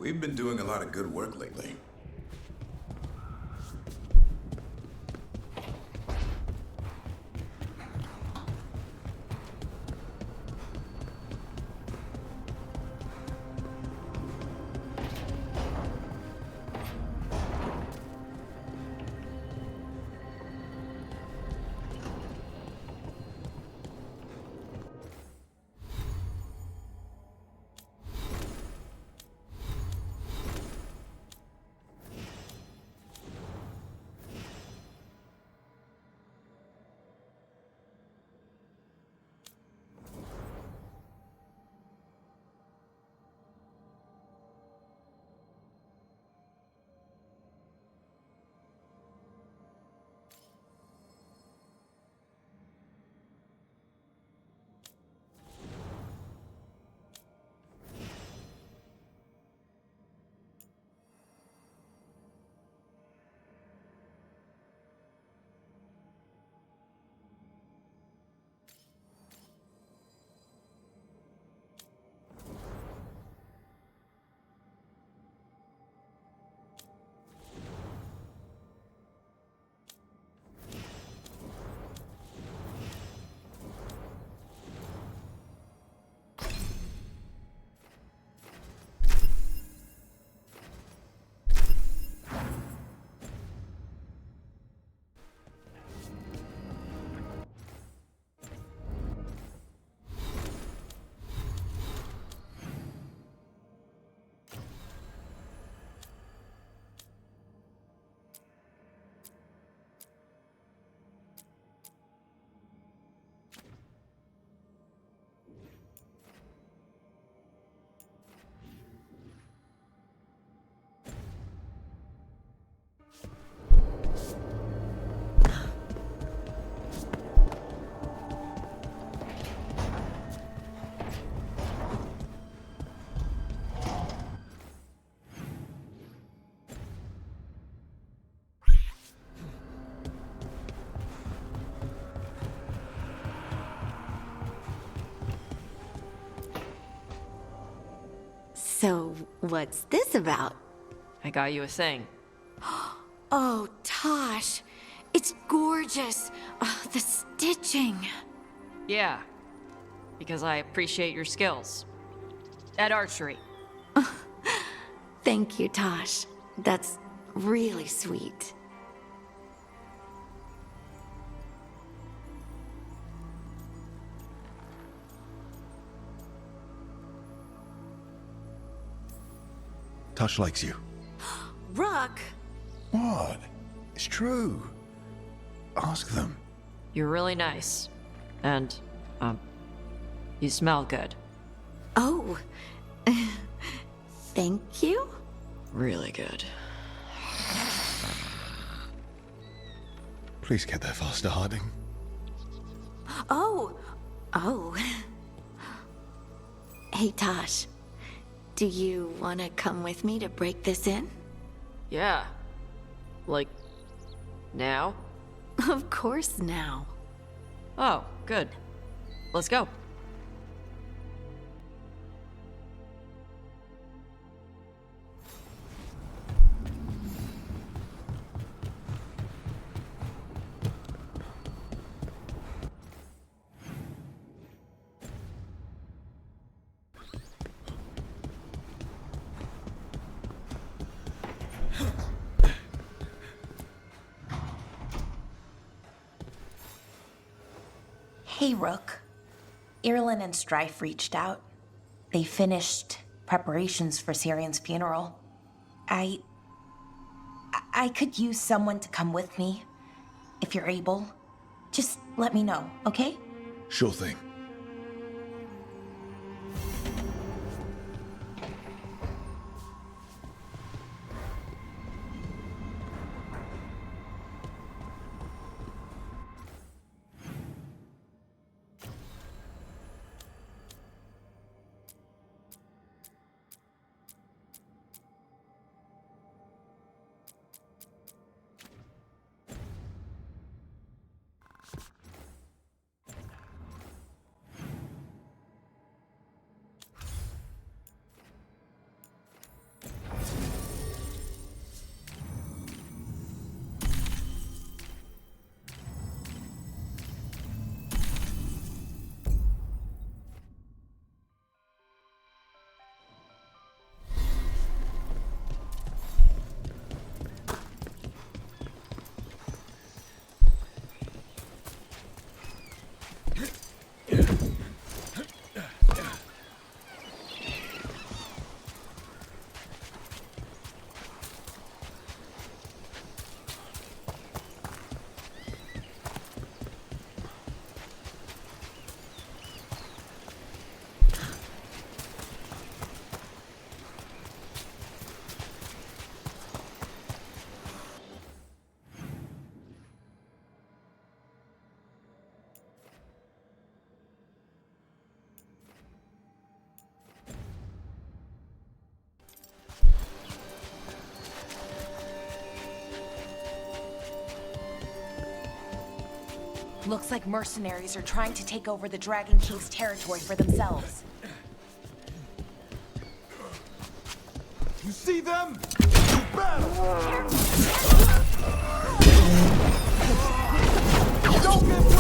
We've been doing a lot of good work lately. So, what's this about? I got you a thing. Oh, Tosh, it's gorgeous. Oh, the stitching. Yeah, because I appreciate your skills. At archery. Thank you, Tosh. That's really sweet. Tosh likes you. Rook! What? It's true. Ask them. You're really nice. And, you smell good. Oh, thank you? Really good. Please get there faster, Harding. Oh. Hey, Tosh. Do you want to come with me to break this in? Yeah. Like, now? Of course now. Oh, good. Let's go. Hey, Rook. Irulan and Strife reached out. They finished preparations for Syrian's funeral. I could use someone to come with me, if you're able. Just let me know, okay? Sure thing. Looks like mercenaries are trying to take over the Dragon King's territory for themselves. You see them? Battle! Don't get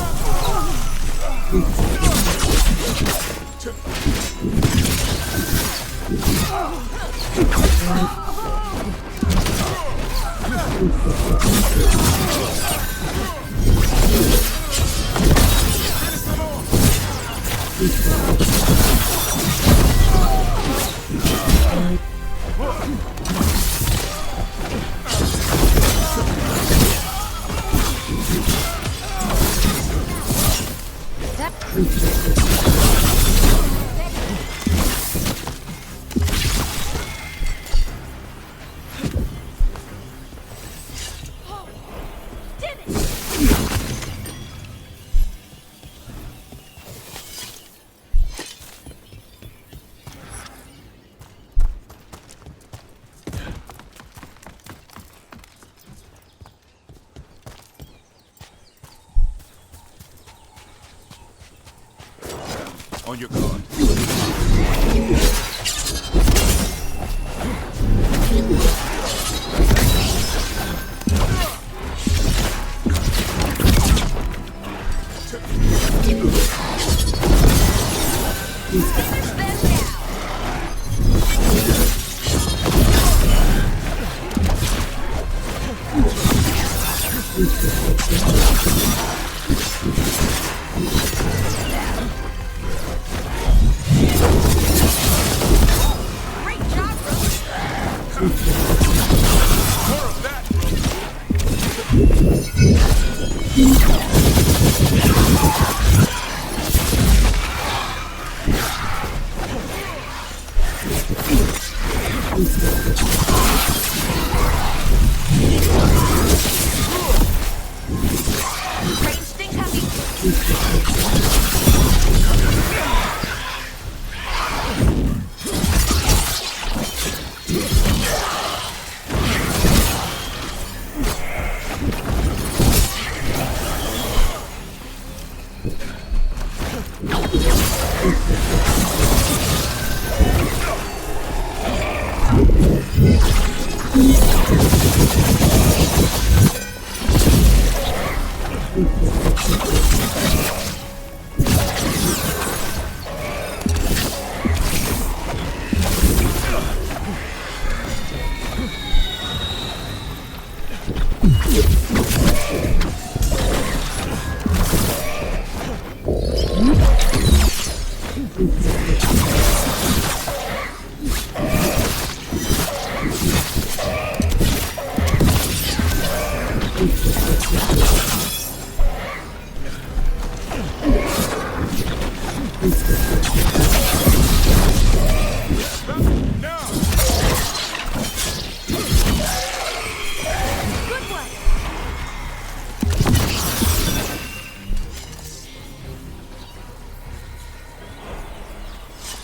On your guard.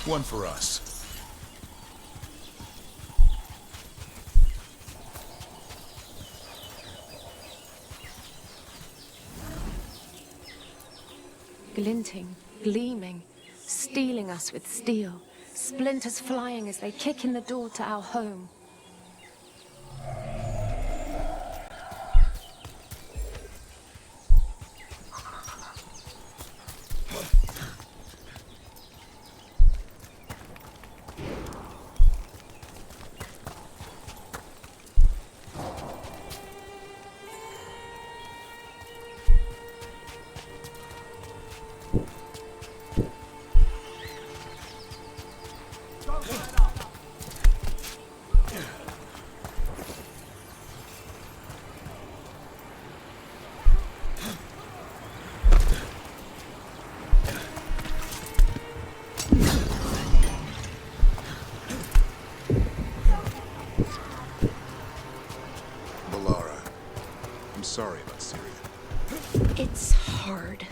One for us. Glinting, gleaming, stealing us with steel, splinters flying as they kick in the door to our home. I'm sorry about Syria. It's hard.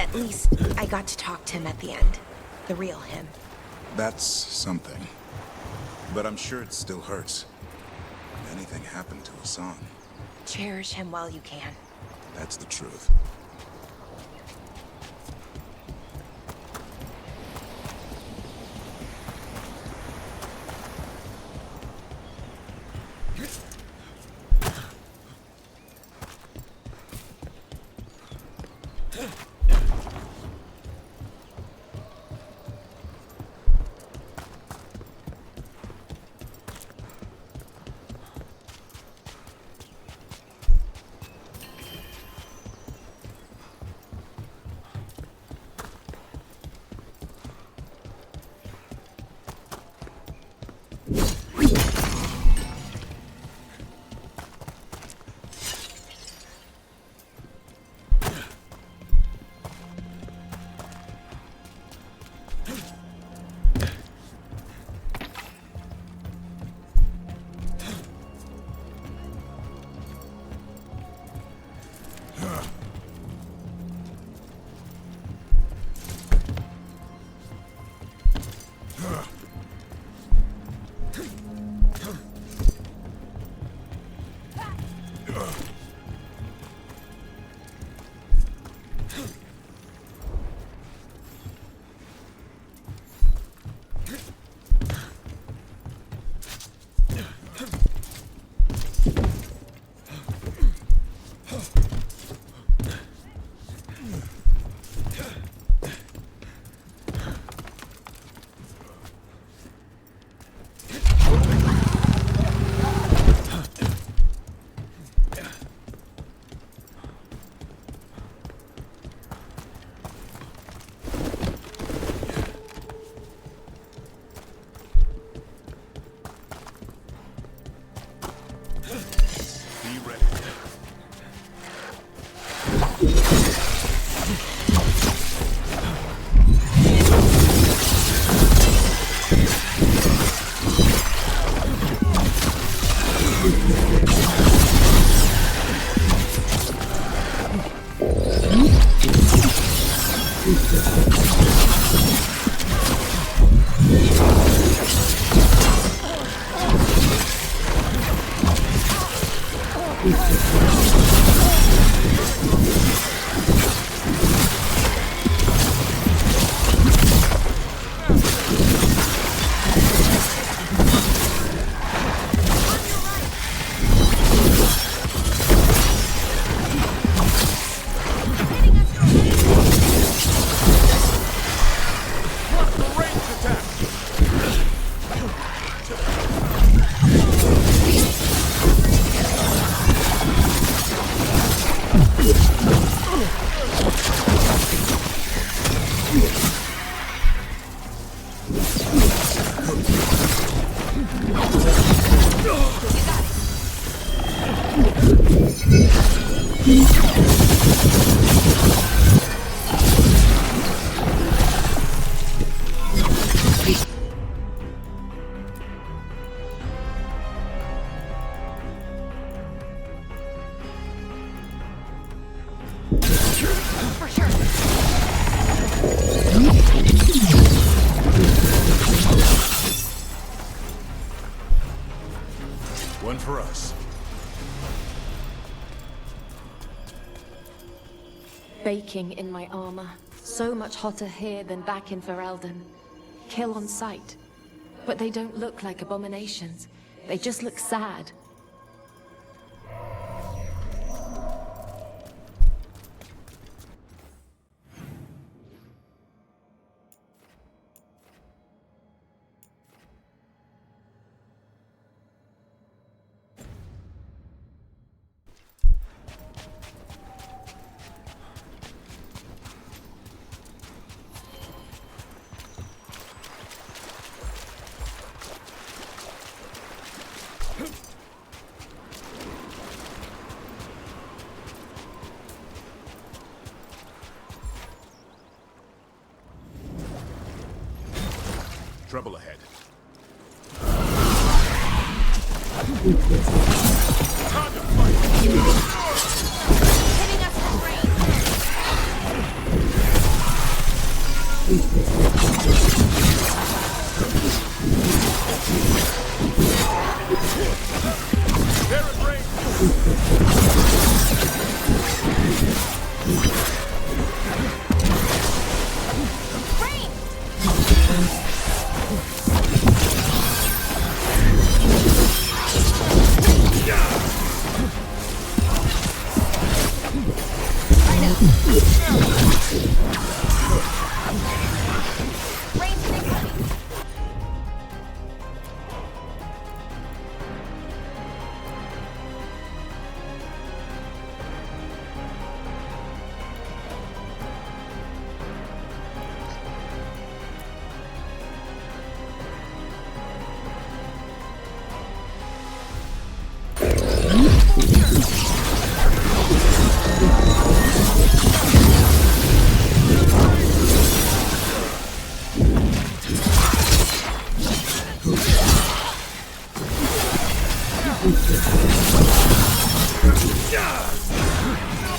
At least I got to talk to him at the end. The real him. That's something. But I'm sure it still hurts. If anything happened to Hassan, Cherish him while you can. that's the truth. baking in my armor. So much hotter here than back in Ferelden. Kill on sight. But they don't look like abominations. They just look sad. Trouble ahead. Hitting us with rain. There it rains! Rain's incoming.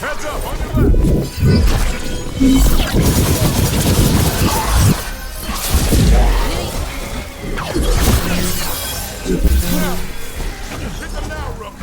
Heads up, on your left! Hit them now, Rook!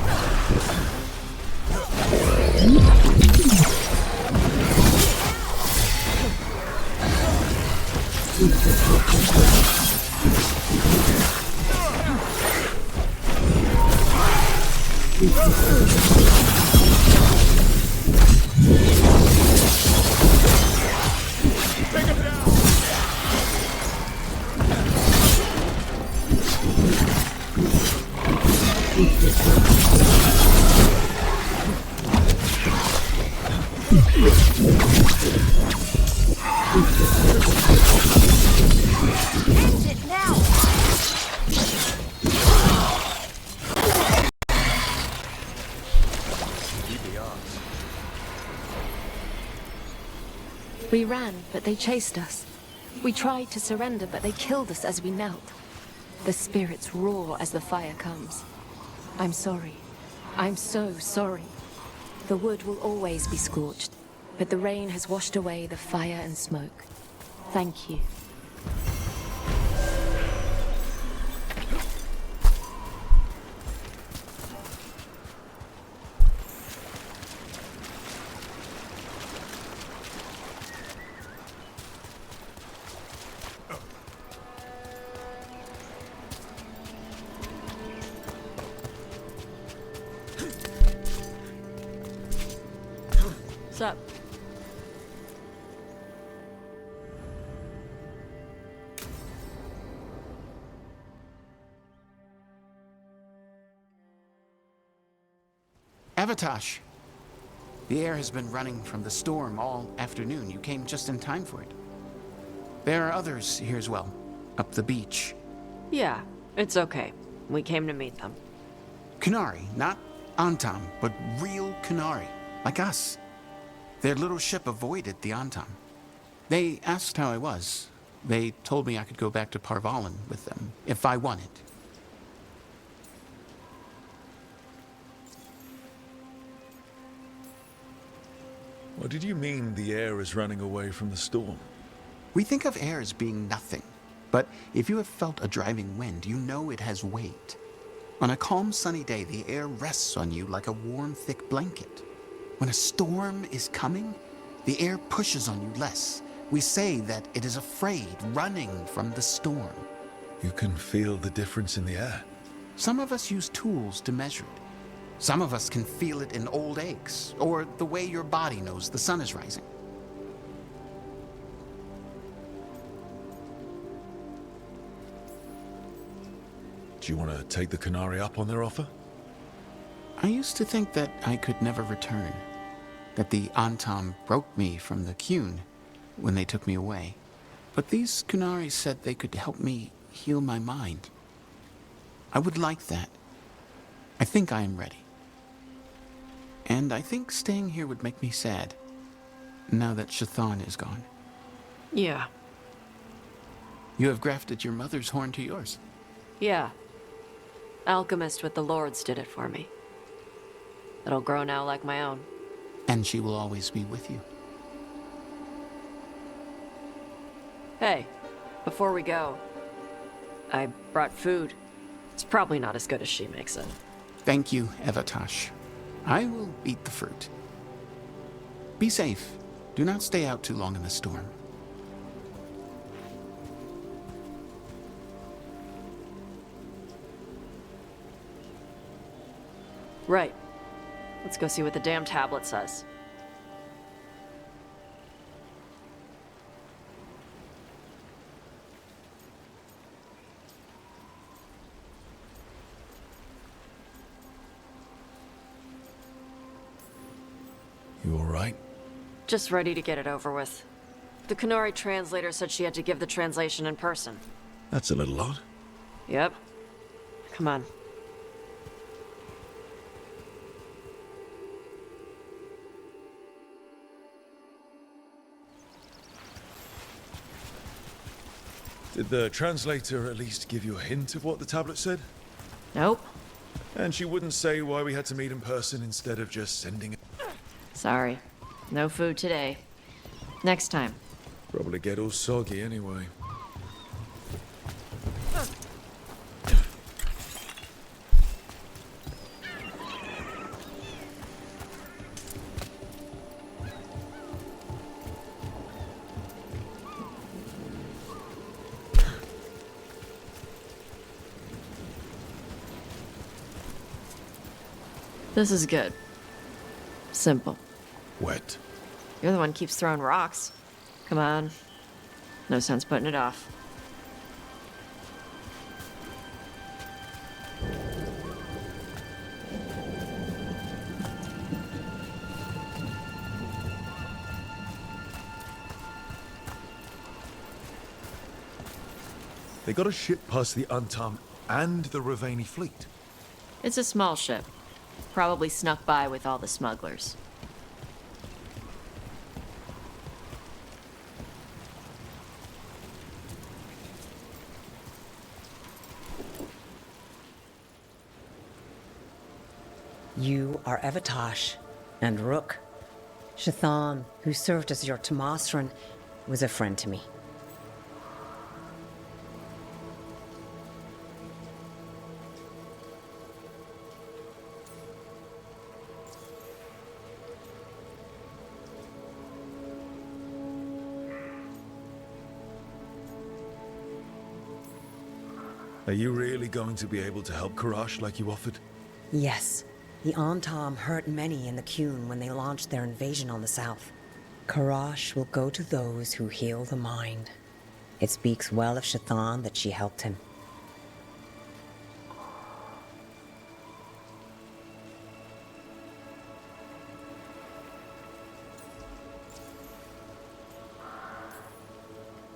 Take him down! End it now. We ran, but they chased us. We tried to surrender, but they killed us as we knelt. The spirits roar as the fire comes. I'm sorry. I'm so sorry. The wood will always be scorched, but the rain has washed away the fire and smoke. Thank you. What's up? Avatosh! The air has been running from the storm all afternoon. You came just in time for it. There are others here as well, up the beach. Yeah, it's okay. We came to meet them. Kunari, not Antam, but real Kunari, like us. Their little ship avoided the Antam. They asked how I was. They told me I could go back to Parvalan with them, if I wanted. What did you mean the air is running away from the storm? We think of air as being nothing, but if you have felt a driving wind, you know it has weight. On a calm, sunny day, the air rests on you like a warm, thick blanket. When a storm is coming, The air pushes on you less. We say that it is afraid, running from the storm. You can feel the difference in the air. Some of us use tools to measure it. Some of us can feel it in old aches, or the way your body knows the sun is rising. Do you want to take the Canary up on their offer? I used to think that I could never return, that the Antam broke me from the Qun when they took me away. But these Kunari said they could help me heal my mind. I would like that. I think I am ready. And I think staying here would make me sad, now that Shathan is gone. Yeah. You have grafted your mother's horn to yours. Yeah. Alchemist with the Lords did it for me. It'll grow now like my own. And she will always be with you. Hey, before we go, I brought food. It's probably not as good as she makes it. Thank you, Evatash. I will eat the fruit. Be safe. Do not stay out too long in the storm. Right. Let's go see what the damn tablet says. You all right? Just ready to get it over with. The Canary translator said she had to give the translation in person. That's a little odd. Yep. Come on. Did the translator at least give you a hint of what the tablet said? Nope. And she wouldn't say why we had to meet in person instead of just sending it? Sorry. No food today. Next time. Probably get all soggy anyway. This is good. Simple. Wet. You're the one who keeps throwing rocks. Come on. No sense putting it off. They got a ship past the Untam and the Ravani fleet. It's a small ship. Probably snuck by with all the smugglers. You are Evatash and Rook. Shathan, who served as your Tomasran, was a friend to me. Are you really going to be able to help Karash like you offered? Yes, the Antam hurt many in the Qun when they launched their invasion on the south. Karash will go to those who heal the mind. It speaks well of Shathan that she helped him.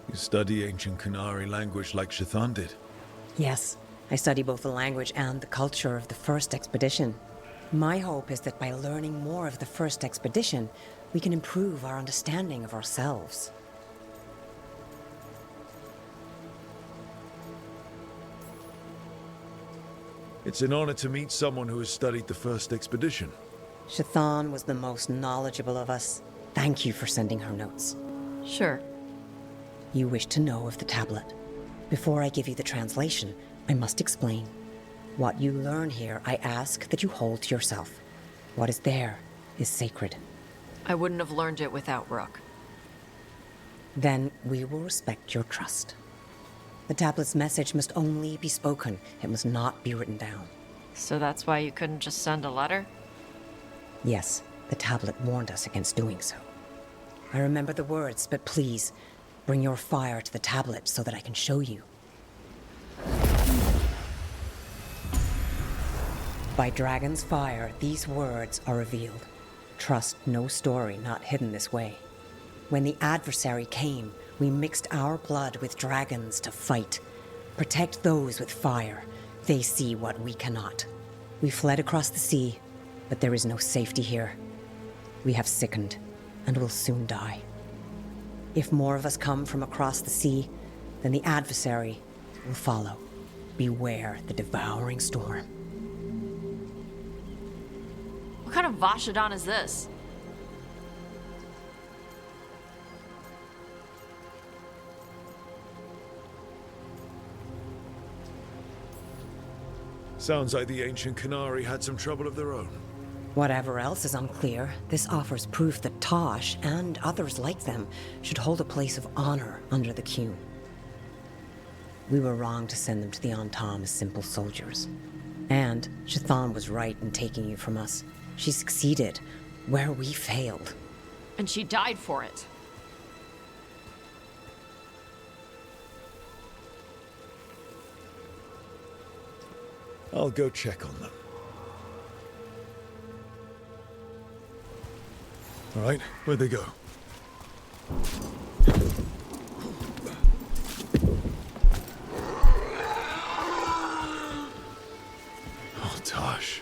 You study ancient Qunari language like Shathan did. Yes, I study both the language and the culture of the first expedition. My hope is that by learning more of the first expedition, we can improve our understanding of ourselves. It's an honor to meet someone who has studied the first expedition. Shathan was the most knowledgeable of us. Thank you for sending her notes. Sure. You wish to know of the tablet. Before I give you the translation, I must explain. What you learn here, I ask that you hold to yourself. What is there is sacred. I wouldn't have learned it without Rook. Then we will respect your trust. The tablet's message must only be spoken. It must not be written down. So that's why you couldn't just send a letter? Yes, the tablet warned us against doing so. I remember the words, but please, bring your fire to the tablet so that I can show you. By Dragon's fire, these words are revealed. Trust no story not hidden this way. When the adversary came, we mixed our blood with dragons to fight. Protect those with fire. They see what we cannot. We fled across the sea, but there is no safety here. We have sickened, and will soon die. If more of us come from across the sea, then the adversary will follow. Beware the devouring storm. What kind of Vashadon is this? Sounds like the ancient Qunari had some trouble of their own. Whatever else is unclear, this offers proof that Tosh and others like them should hold a place of honor under the Qun. We were wrong to send them to the Antam as simple soldiers. And Shathan was right in taking you from us. She succeeded where we failed. And she died for it. I'll go check on them. All right, where'd they go? Oh, Tosh.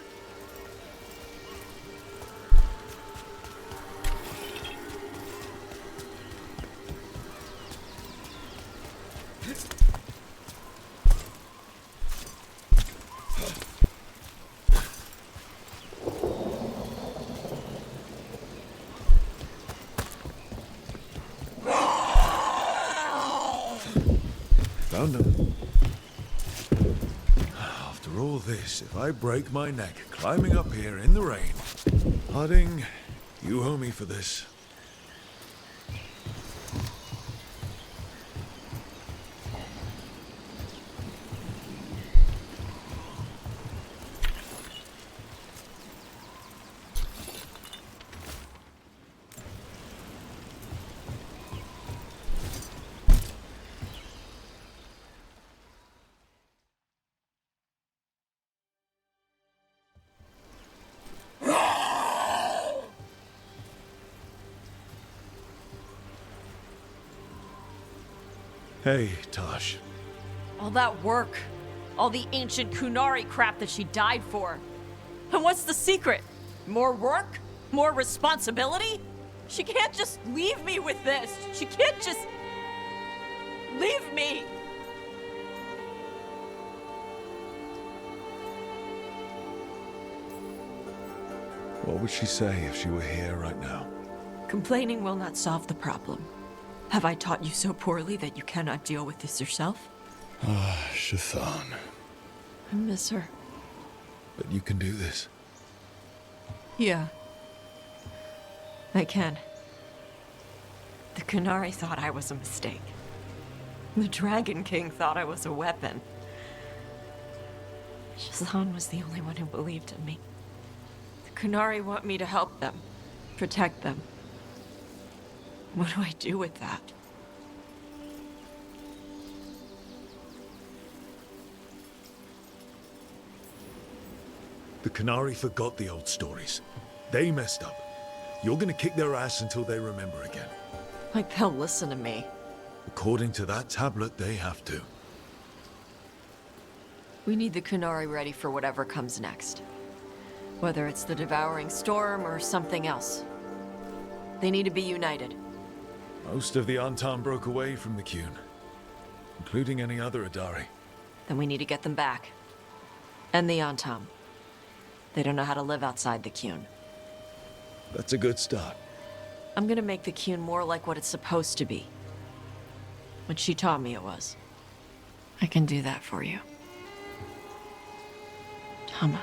Found them. After all this, if I break my neck climbing up here in the rain, Harding, you owe me for this. Hey, Tosh. All that work. All the ancient Qunari crap that she died for. And what's the secret? More work? More responsibility? She can't just leave me with this. She can't just... leave me! What would she say if she were here right now? Complaining will not solve the problem. Have I taught you so poorly that you cannot deal with this yourself? Ah, Shathan. I miss her. But you can do this. Yeah. I can. The Qunari thought I was a mistake. The Dragon King thought I was a weapon. Shazan was the only one who believed in me. The Qunari want me to help them, protect them. What do I do with that? The Qunari forgot the old stories. They messed up. You're gonna kick their ass until they remember again. Like they'll listen to me. According to that tablet, they have to. We need the Qunari ready for whatever comes next. Whether it's the devouring storm or something else. They need to be united. Most of the Antam broke away from the Qun, including any other Adari. Then we need to get them back. And the Antam. They don't know how to live outside the Qun. That's a good start. I'm gonna make the Qun more like what it's supposed to be. What she taught me it was. I can do that for you. Tama.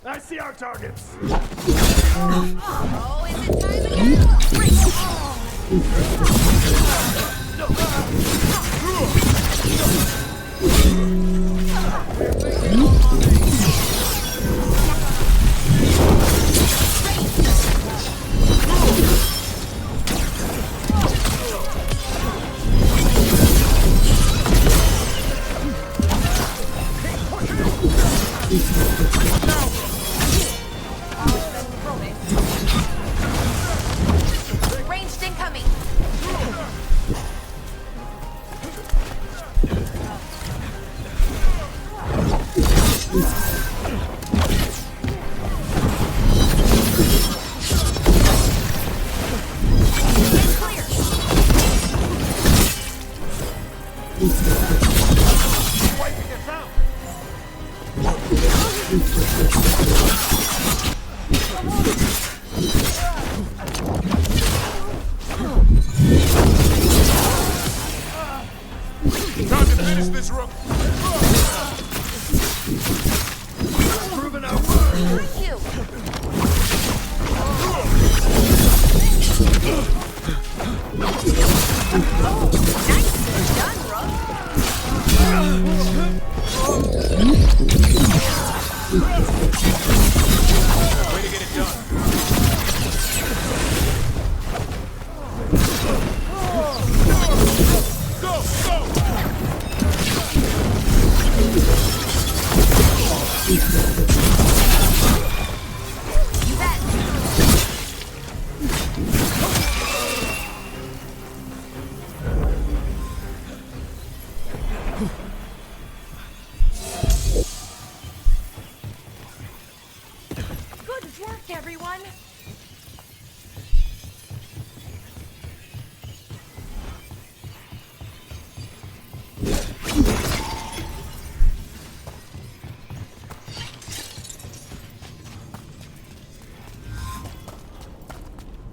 I see our targets. Oh, is it time again? Ranged incoming. Wiping us out. Time to finish this, Rook. Proving our word. Thank you. Nice done, Rook. Way to get it done. Go, go. You bet. Good work, everyone.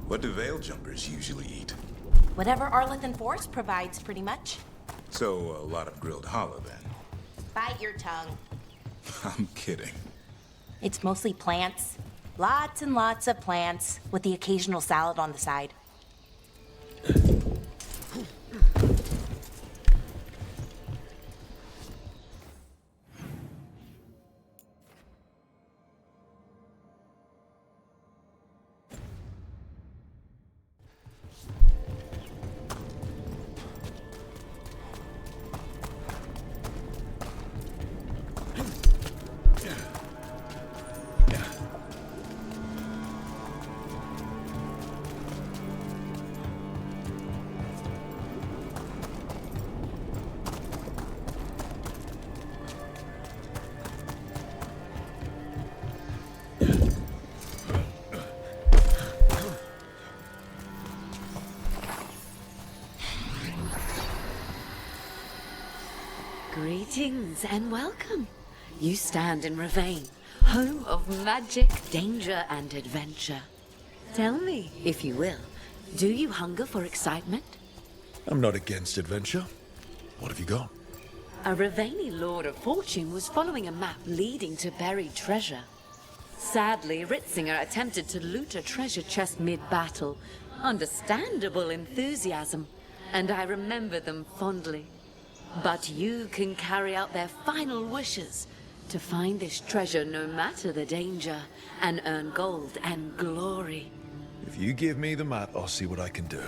What do veil jumpers usually eat? Whatever Arlethan Force provides, pretty much. So, a lot of grilled hollow then. Bite your tongue. I'm kidding. It's mostly plants. Lots and lots of plants, with the occasional salad on the side. Greetings and welcome. You stand in Ravane, home of magic, danger, and adventure. Tell me, if you will, do you hunger for excitement? I'm not against adventure. What have you got? A Ravani Lord of Fortune was following a map leading to buried treasure. Sadly, Ritzinger attempted to loot a treasure chest mid-battle. Understandable enthusiasm, and I remember them fondly. But you can carry out their final wishes to find this treasure no matter the danger, and earn gold and glory. If you give me the map, I'll see what I can do.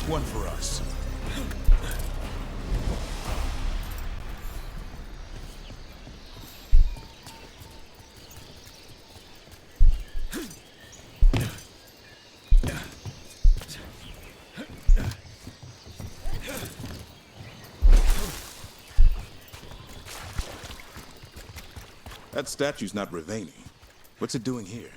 One for us. That statue's not Ravani. What's it doing here?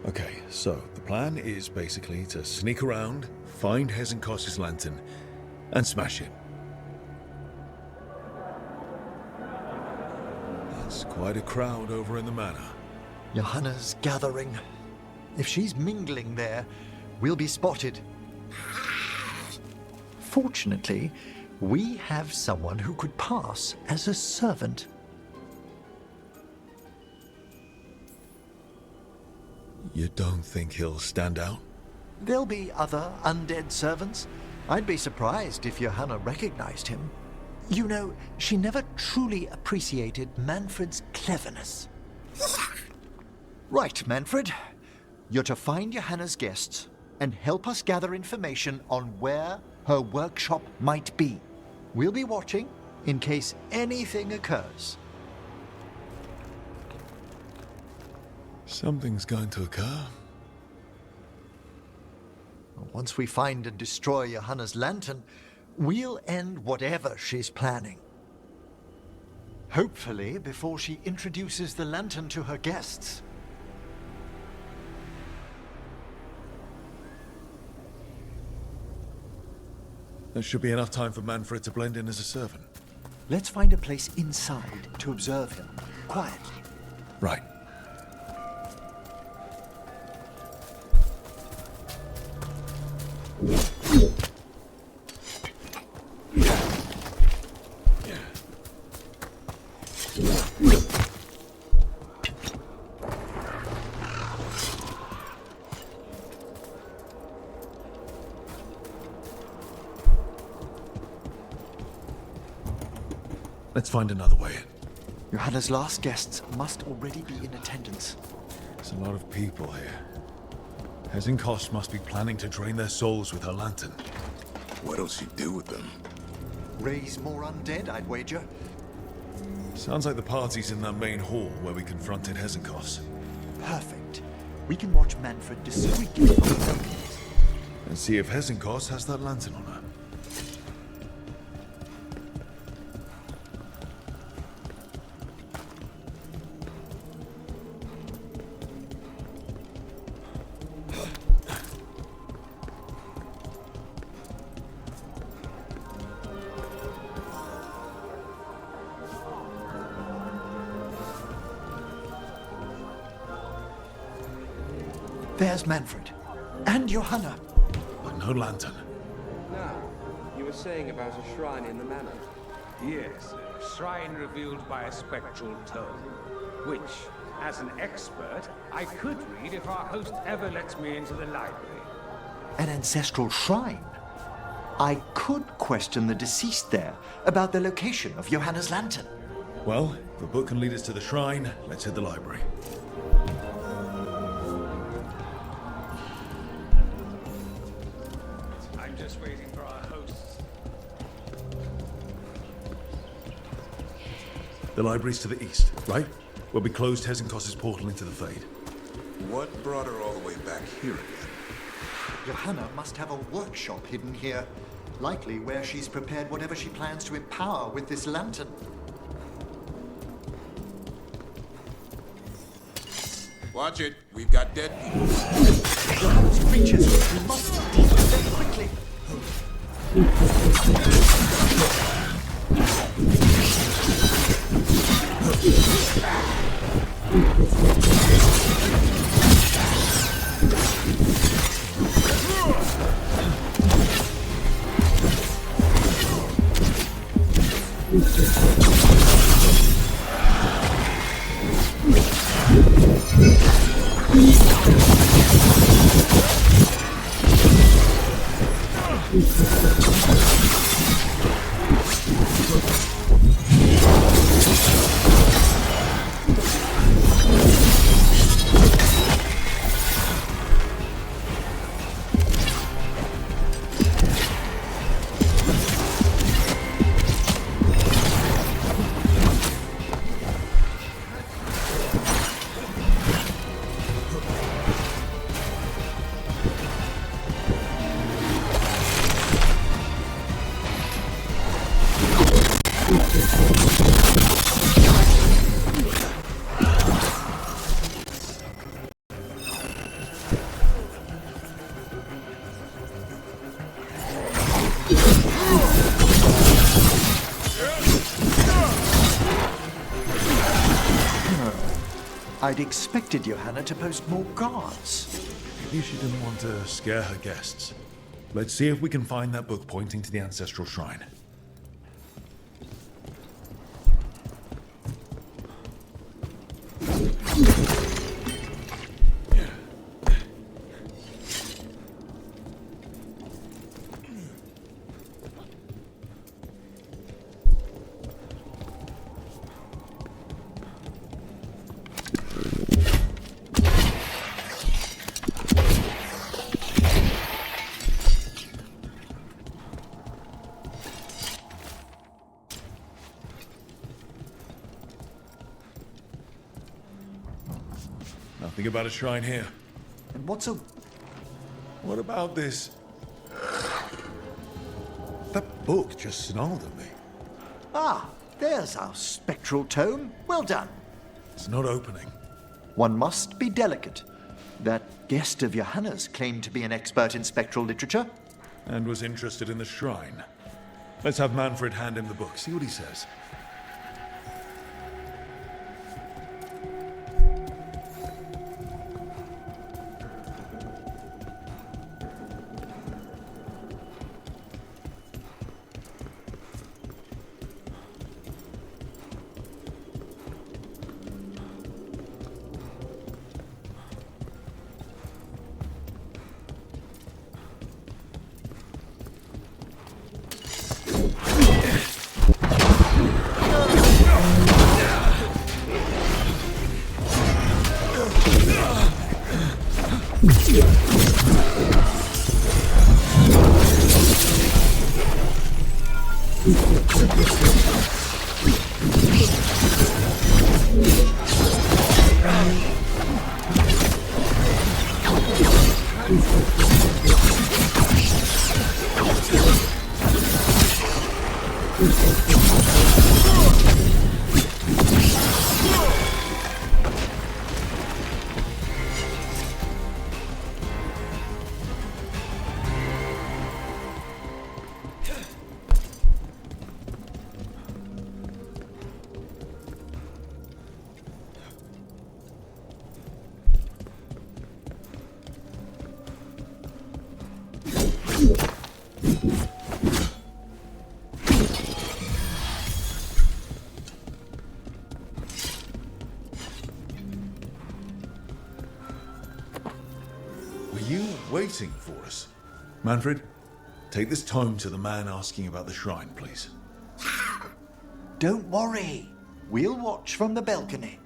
Okay, so the plan is basically to sneak around, find Hezenkos's lantern, and smash it. That's quite a crowd over in the manor. Johanna's gathering. If she's mingling there, we'll be spotted. Fortunately, we have someone who could pass as a servant. You don't think he'll stand out? There'll be other undead servants. I'd be surprised if Johanna recognized him. You know, she never truly appreciated Manfred's cleverness. Right, Manfred. You're to find Johanna's guests and help us gather information on where her workshop might be. We'll be watching in case anything occurs. Something's going to occur. Once we find and destroy Johanna's lantern, we'll end whatever she's planning. Hopefully before she introduces the lantern to her guests. There should be enough time for Manfred to blend in as a servant. Let's find a place inside to observe him, quietly. Right. Let's find another way in. Johanna's last guests must already be in attendance. There's a lot of people here. Hezenkos must be planning to drain their souls with her lantern. What'll she do with them? Raise more undead, I'd wager. Sounds like the party's in that main hall where we confronted Hezenkos. Perfect. We can watch Manfred discreetly from the balconies. And see if Hezenkos has that lantern on her. There's Manfred. And Johanna. But no lantern. Now, you were saying about a shrine in the manor. Yes, a shrine revealed by a spectral tome, which, as an expert, I could read if our host ever lets me into the library. An ancestral shrine? I could question the deceased there about the location of Johanna's lantern. Well, if the book can lead us to the shrine, let's hit the library. I'm just waiting for our hosts. The library's to the east, right? Where we closed Hezenkos's portal into the Fade. What brought her all the way back here again? Johanna must have a workshop hidden here. Likely where she's prepared whatever she plans to empower with this lantern. Watch it. We've got dead people. Johanna's creatures. We must deal with them quickly. I'd expected Johanna to post more guards. Maybe she didn't want to scare her guests. Let's see if we can find that book pointing to the ancestral shrine. Nothing about a shrine here. And what's a... What about this? That book just snarled at me. Ah, there's our spectral tome. Well done. It's not opening. One must be delicate. That guest of Johanna's claimed to be an expert in spectral literature. And was interested in the shrine. Let's have Manfred hand him the book, see what he says. waiting for us. Manfred, take this tome to the man asking about the shrine, please. Don't worry. We'll watch from the balcony.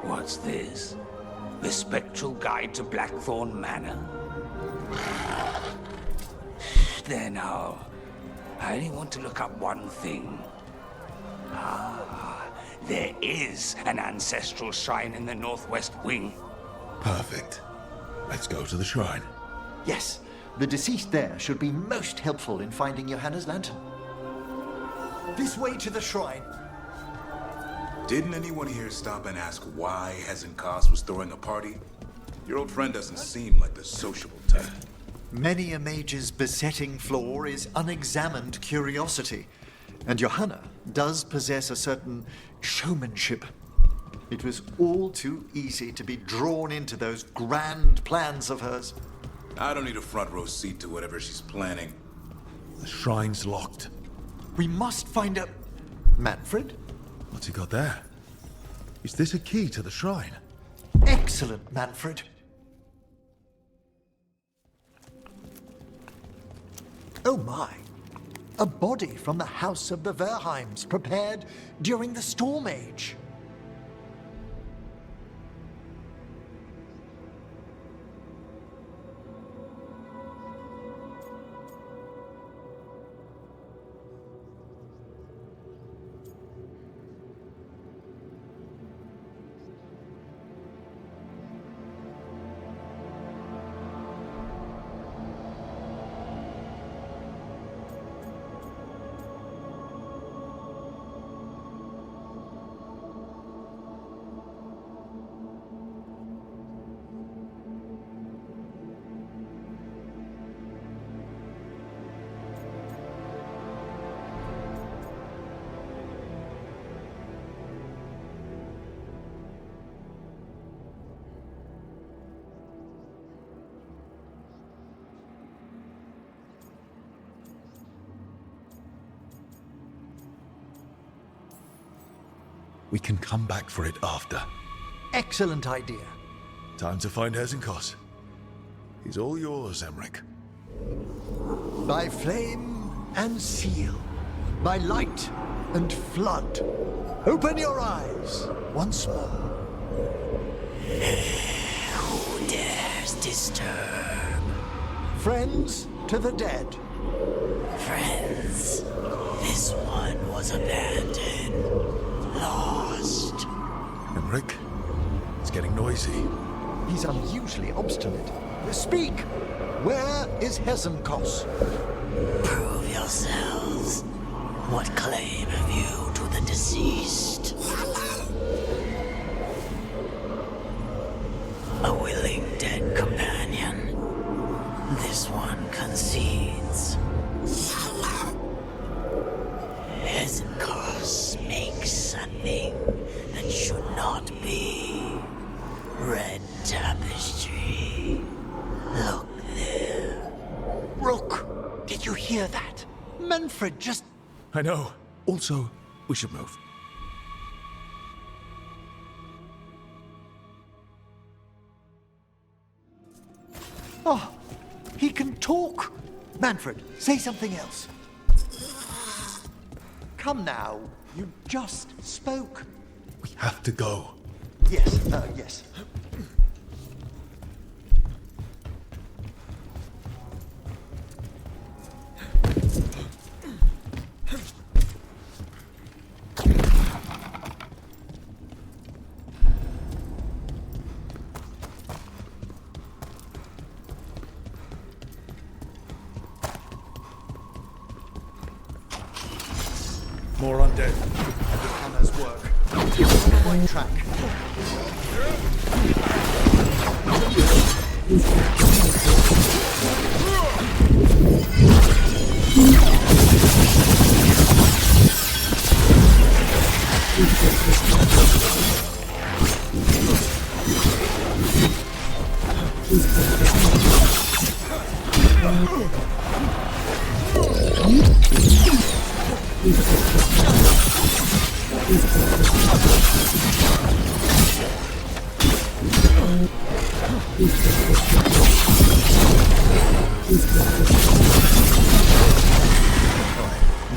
What's this? The Spectral Guide to Blackthorn Manor? There now. I only want to look up one thing. There is an ancestral shrine in the northwest wing. Perfect. Let's go to the shrine. Yes, the deceased there should be most helpful in finding Johanna's lantern. This way to the shrine. Didn't anyone here stop and ask why Hezenkos was throwing a party? Your old friend doesn't seem like the sociable type. Many a mage's besetting flaw is unexamined curiosity, and Johanna does possess a certain showmanship. It was all too easy to be drawn into those grand plans of hers. I don't need a front row seat to whatever she's planning. The shrine's locked. We must find a... Manfred? What's he got there? Is this a key to the shrine? Excellent, Manfred. Oh my. A body from the House of the Verheims, prepared during the Storm Age. We can come back for it after. Excellent idea. Time to find Hezenkos. He's all yours, Emmerich. By flame and seal, by light and flood, open your eyes once more. Who dares disturb? Friends to the dead. Friends, this one was abandoned, lost. Emmerich, it's getting noisy. He's unusually obstinate. Speak! Where is Hezenkos? Prove yourselves. What claim have you to the deceased? A willing dead companion. This one concedes. Hezenkos makes a thing that should not be. Red tapestry. Look there. Rook, did you hear that? Manfred just... I know. Also, we should move. Oh, he can talk! Manfred, say something else. Come now, you just spoke. We have to go. Yes, yes. More undead. Hannah's work. You're on the right track.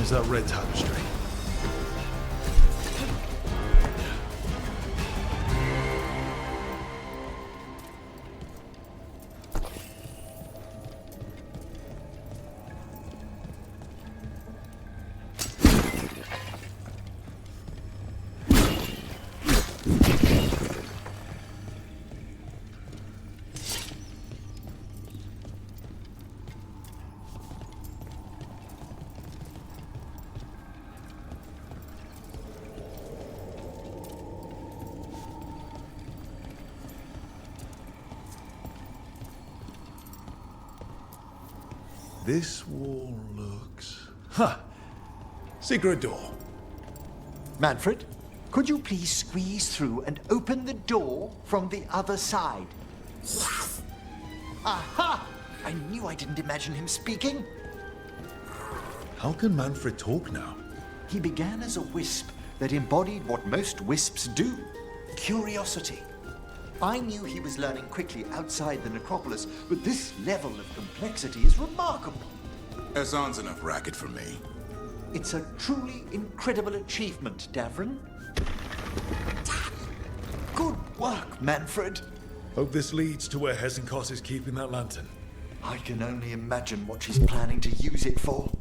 There's that red tapestry. This wall looks... Ha! Secret door. Manfred, could you please squeeze through and open the door from the other side? Aha! I knew I didn't imagine him speaking. How can Manfred talk now? He began as a wisp that embodied what most wisps do, curiosity. I knew he was learning quickly outside the necropolis, but this level of complexity is remarkable. Hassan's enough racket for me. It's a truly incredible achievement, Davrin. Good work, Manfred. Hope this leads to where Hesenkos is keeping that lantern. I can only imagine what she's planning to use it for.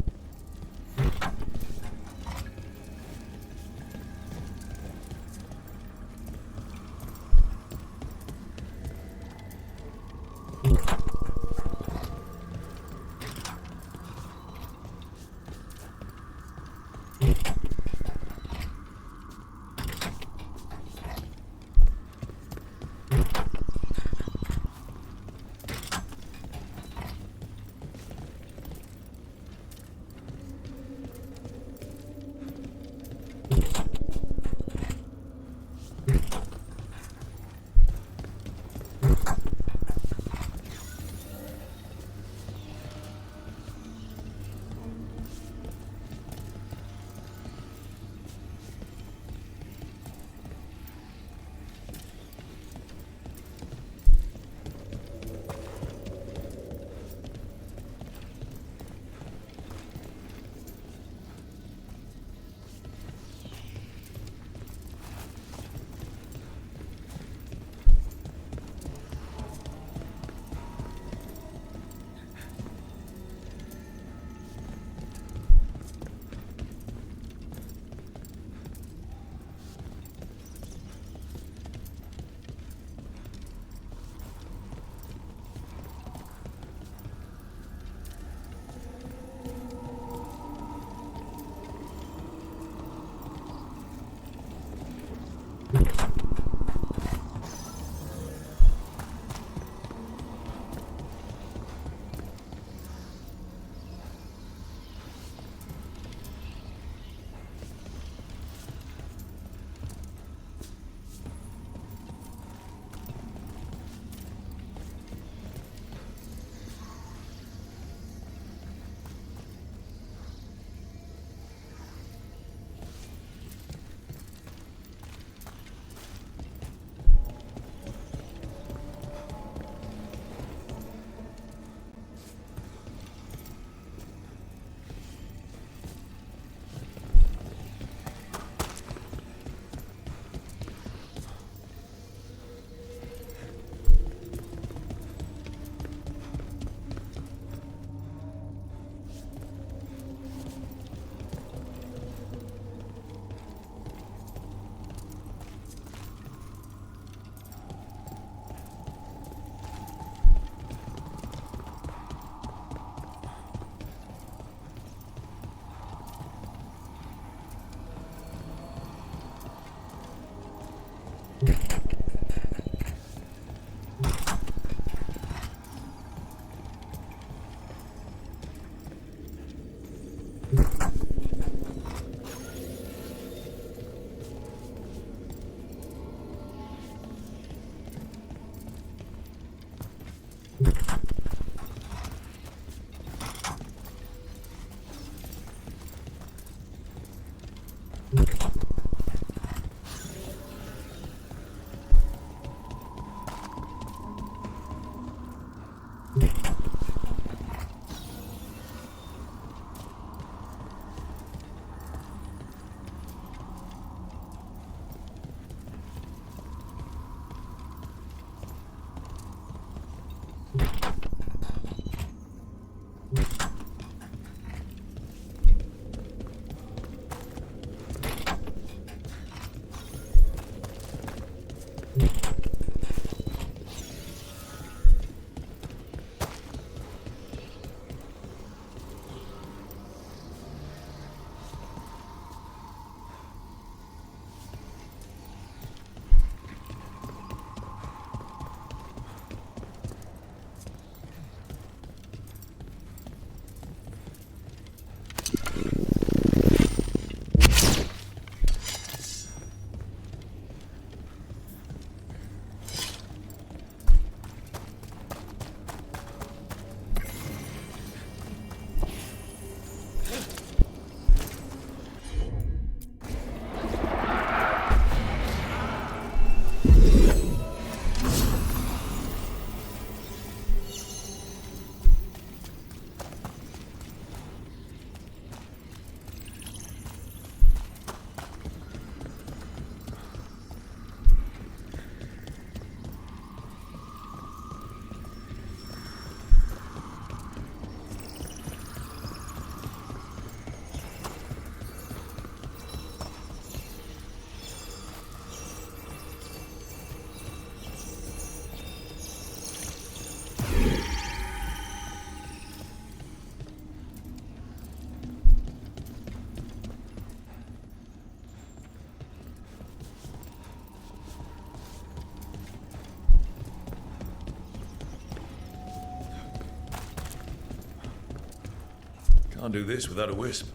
Can't do this without a wisp.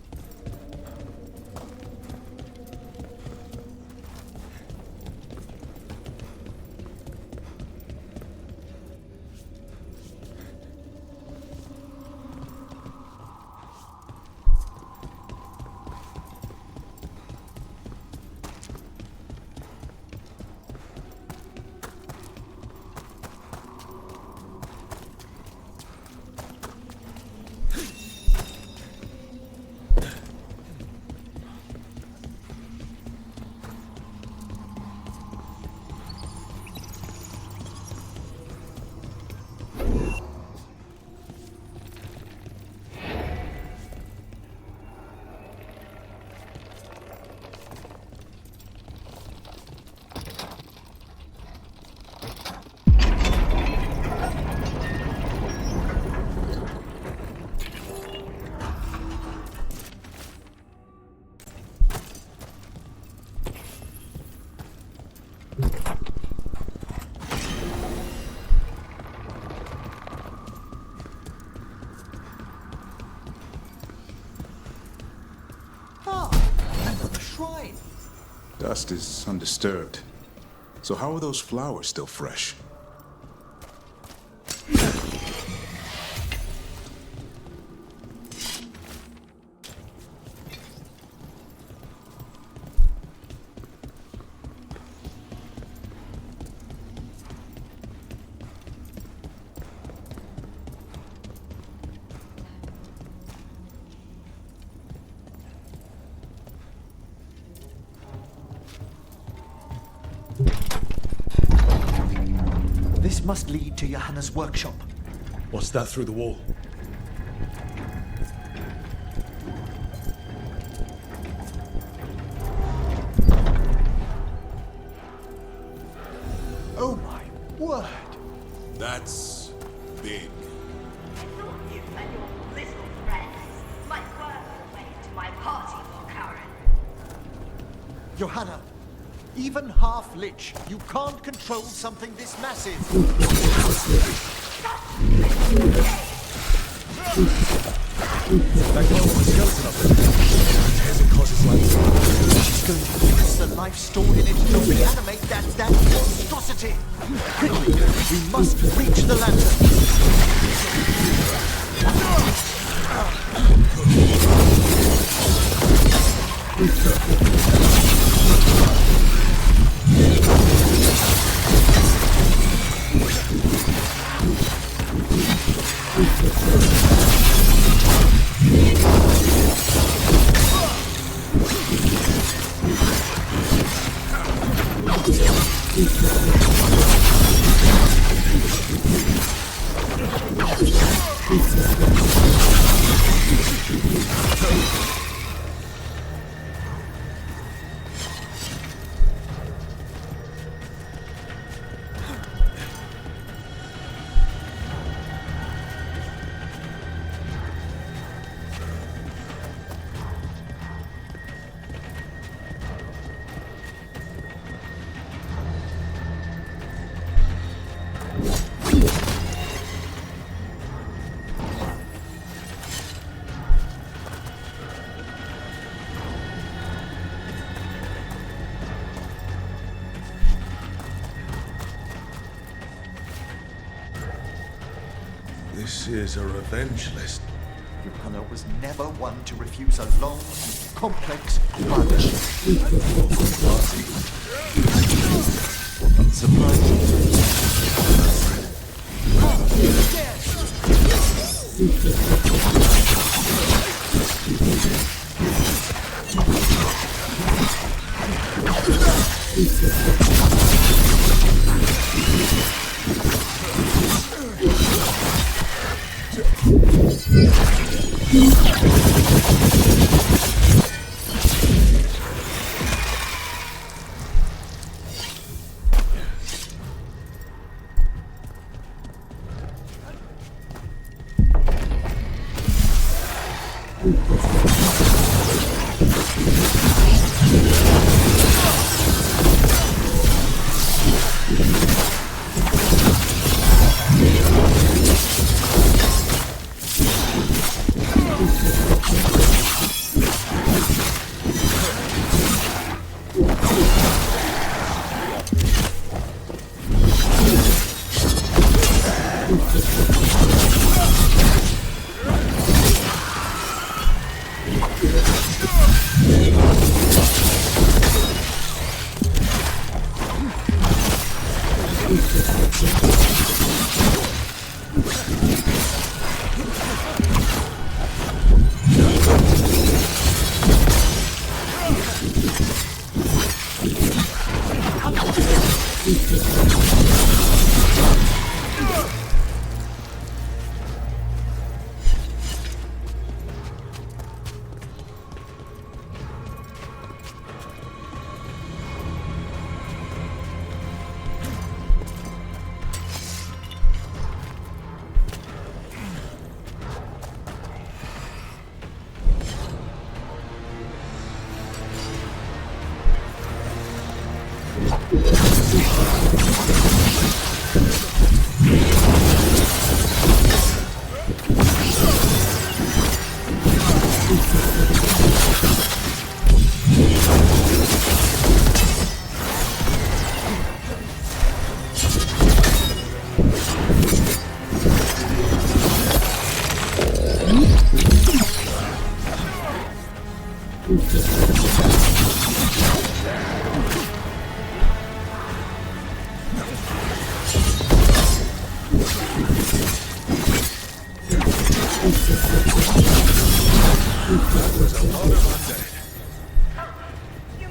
Shrine. Dust is undisturbed. So how are those flowers still fresh? This must lead to Johanna's workshop. What's that through the wall? Oh my word! That's big. You and your little friends might work your way to my party, Karen. Johanna, even half-lich, you can't control something this massive. That girl with the skeleton up there. Tears and causes life. She's going to use the life stored in it to reanimate that monstrosity. Quickly, we must reach the This is a revenge list. Johanna was never one to refuse a long, complex grudge. You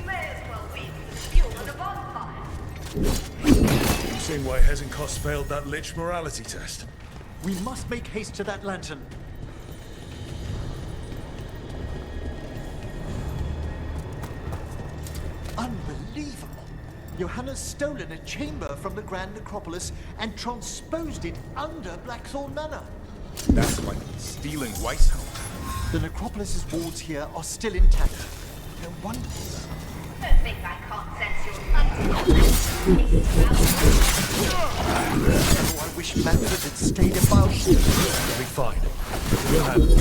may as well leave the fuel in a bonfire. Seeing why Hezenkos failed that Lich morality test. We must make haste to that lantern. Unbelievable! Johanna's stolen a chamber from the Grand Necropolis and transposed it under Blackthorn Manor. That's like stealing Weishelm. The Necropolis's walls here are still intact. No wonder. Don't think I can't sense your hunting. Oh, I wish Manfred had stayed about. You'll be fine. We'll handle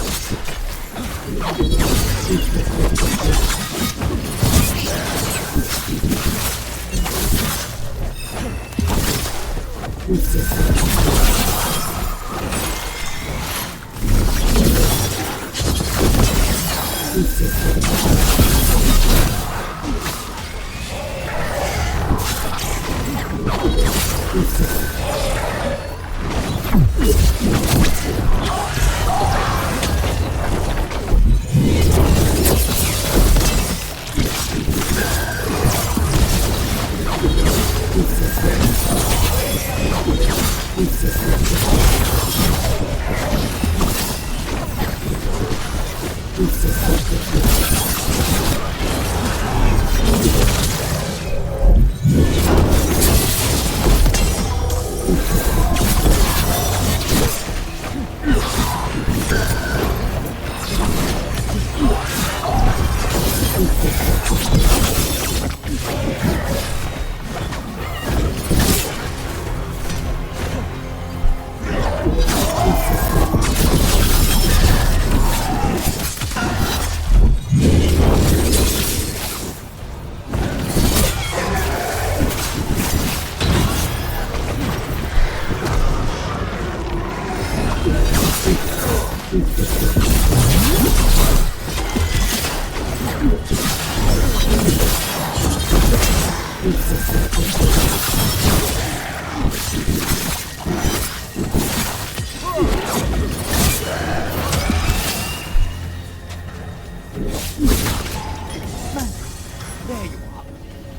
There you are.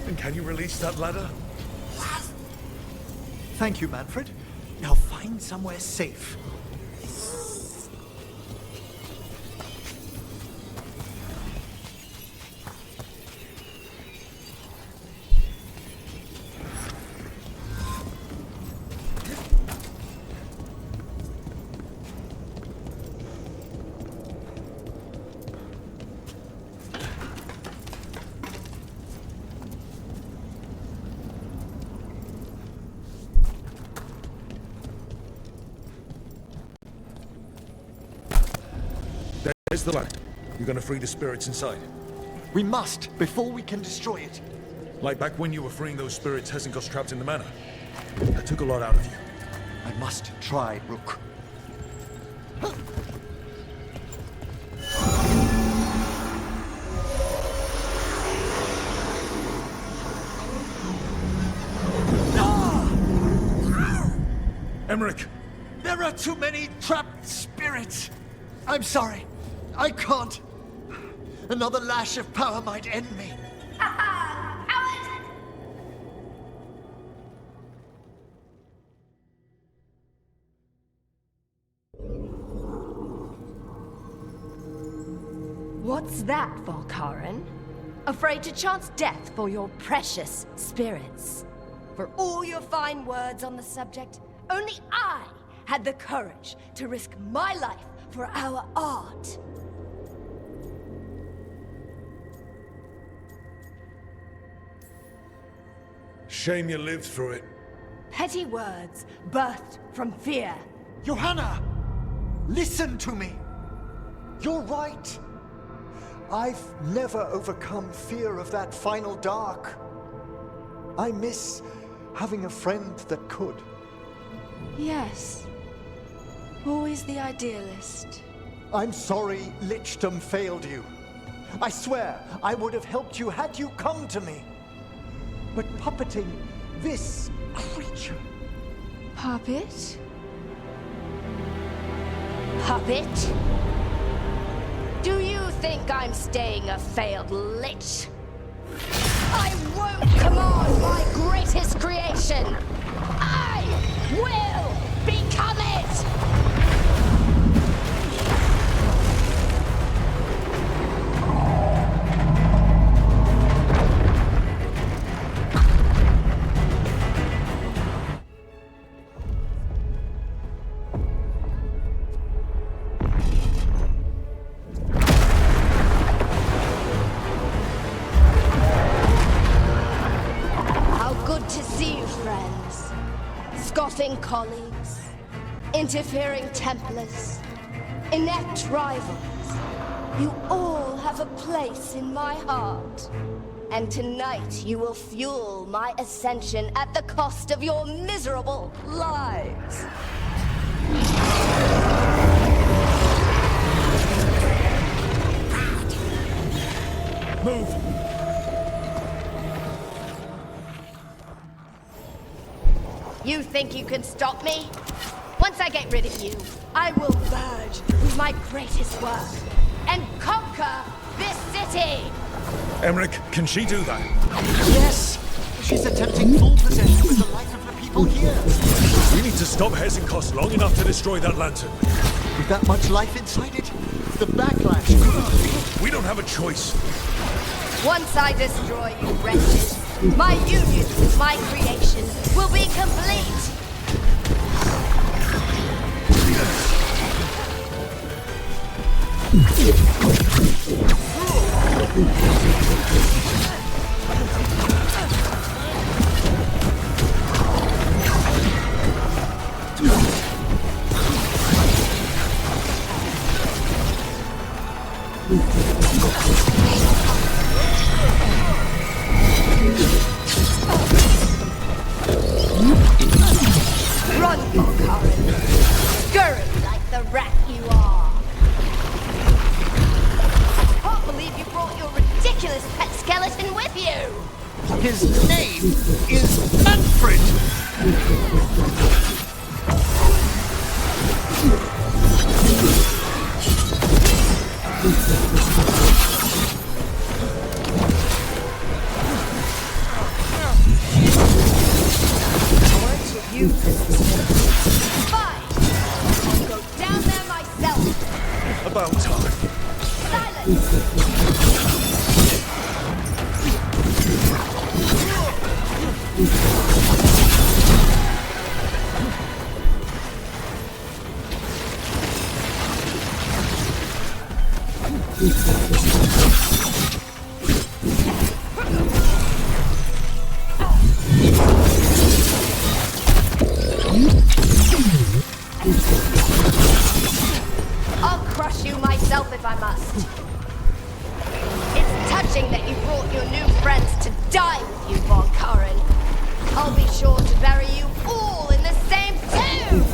And can you release that ladder? Thank you, Manfred. Now find somewhere safe. There's the ladder. You're gonna free the spirits inside. We must, before we can destroy it. Like back when you were freeing those spirits Hezenkos trapped in the manor. That took a lot out of you. I must try, Rook. Emmerich! There are too many trapped spirits. I'm sorry. I can't. Another lash of power might end me. What's that, Volkaren? Afraid to chance death for your precious spirits? For all your fine words on the subject, only I had the courage to risk my life for our art. Shame you lived through it. Petty words birthed from fear. Johanna! Listen to me! You're right. I've never overcome fear of that final dark. I miss having a friend that could. Yes. Always the idealist. I'm sorry Lichdom failed you. I swear I would have helped you had you come to me. But puppeting this creature... Puppet? Puppet? Do you think I'm staying a failed lich? I won't command my greatest creation! I will become it! Scoffing colleagues, interfering Templars, inept rivals. You all have a place in my heart. And tonight you will fuel my ascension at the cost of your miserable lives. Move! You think you can stop me? Once I get rid of you, I will merge with my greatest work and conquer this city! Emmerich, can she do that? Yes! She's attempting full possession with the life of the people here. We need to stop Hezenkos long enough to destroy that lantern. With that much life inside it, the backlash... We don't have a choice. Once I destroy you, wretches, my union with my creation will be complete! Run, Veilguard! Scurry like the rat you are! I can't believe you brought your ridiculous pet skeleton with you! His name is Manfred! You fine! I'll go down there myself! About time. I'll crush you myself if I must. It's touching that you brought your new friends to die with you, Veilguard. I'll be sure to bury you all in the same tomb!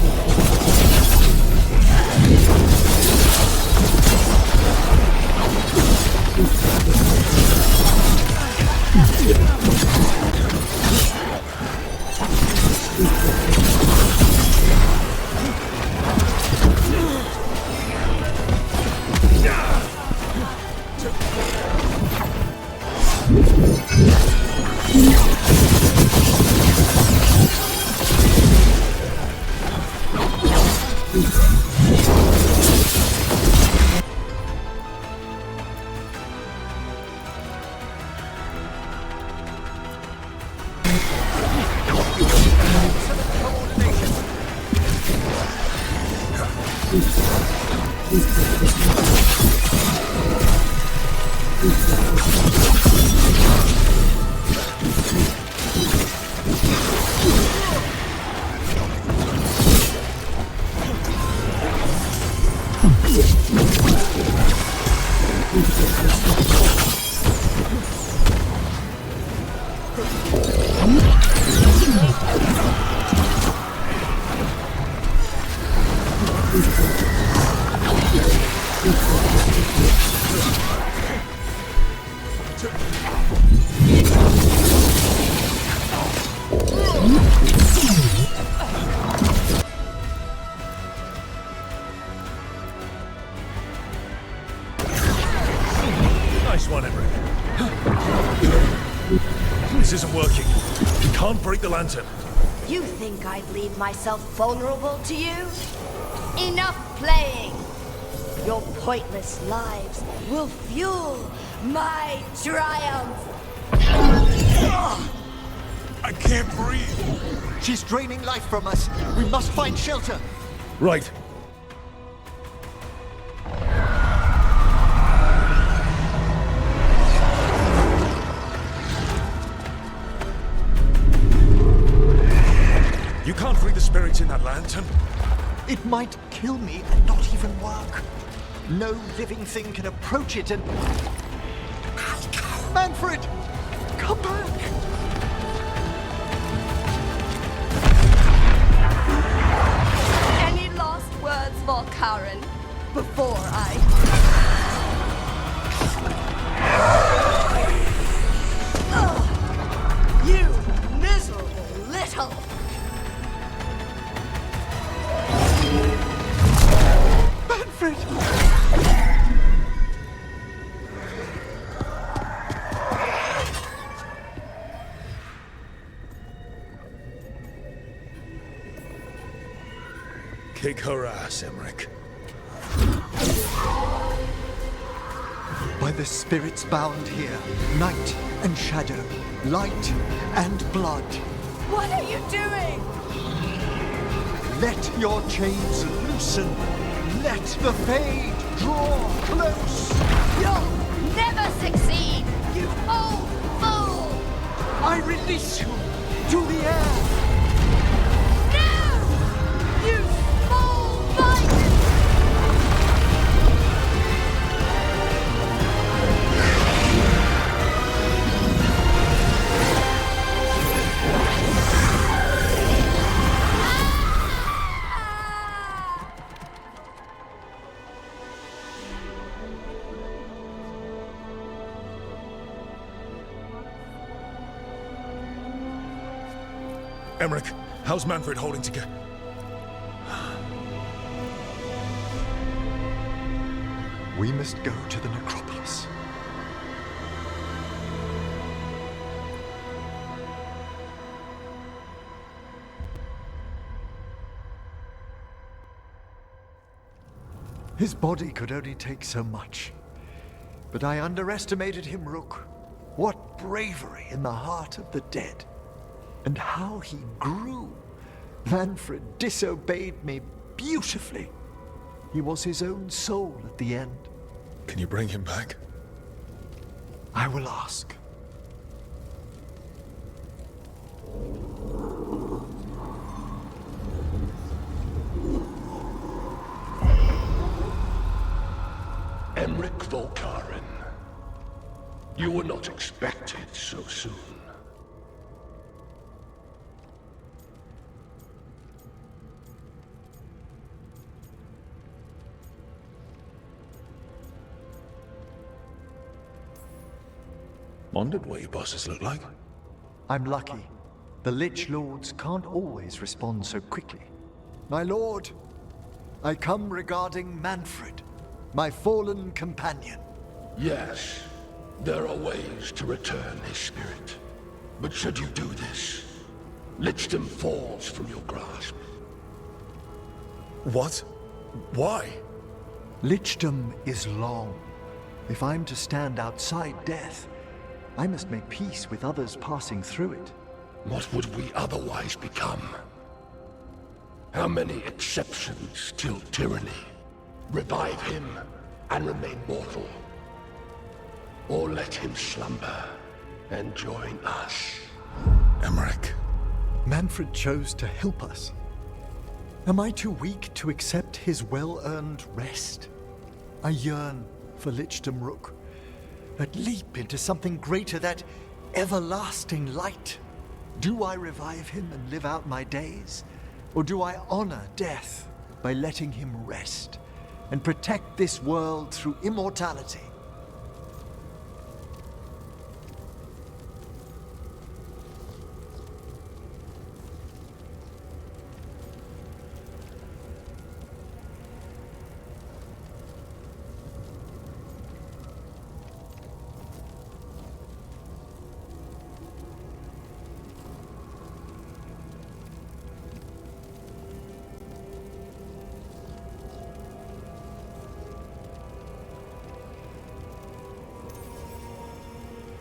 Nice one, Emmerich. This isn't working. We can't break the lantern. You think I'd leave myself vulnerable to you? Enough playing! Your pointless lives will fuel my triumph! I can't breathe. She's draining life from us. We must find shelter. Right. You can't free the spirits in that lantern. It might kill me and not even work. No living thing can approach it and... Manfred! Come back! Any last words, Volkaren, before I... Ugh, you miserable little... Manfred! Kick her ass, Emmerich. By the spirits bound here, night and shadow, light and blood. What are you doing? Let your chains loosen. Let the fade draw close. You'll never succeed, you old fool! I release you to the air. No! You small bite! Emmerich, how's Manfred holding together? We must go to the necropolis. His body could only take so much. But I underestimated him, Rook. What bravery in the heart of the dead. And how he grew. Manfred disobeyed me beautifully. He was his own soul at the end. Can you bring him back? I will ask. Emmerich Volkaren. You were not expected so soon. Wondered what your bosses look like. I'm lucky. The Lich Lords can't always respond so quickly. My lord, I come regarding Manfred, my fallen companion. Yes, there are ways to return his spirit. But should you do this, Lichdom falls from your grasp. What? Why? Lichdom is long. If I'm to stand outside death, I must make peace with others passing through it. What would we otherwise become? How many exceptions till tyranny? Revive him and remain mortal. Or let him slumber and join us. Emmerich. Manfred chose to help us. Am I too weak to accept his well-earned rest? I yearn for Lichdom Rook, that leap into something greater, that everlasting light. Do I revive him and live out my days? Or do I honor death by letting him rest and protect this world through immortality?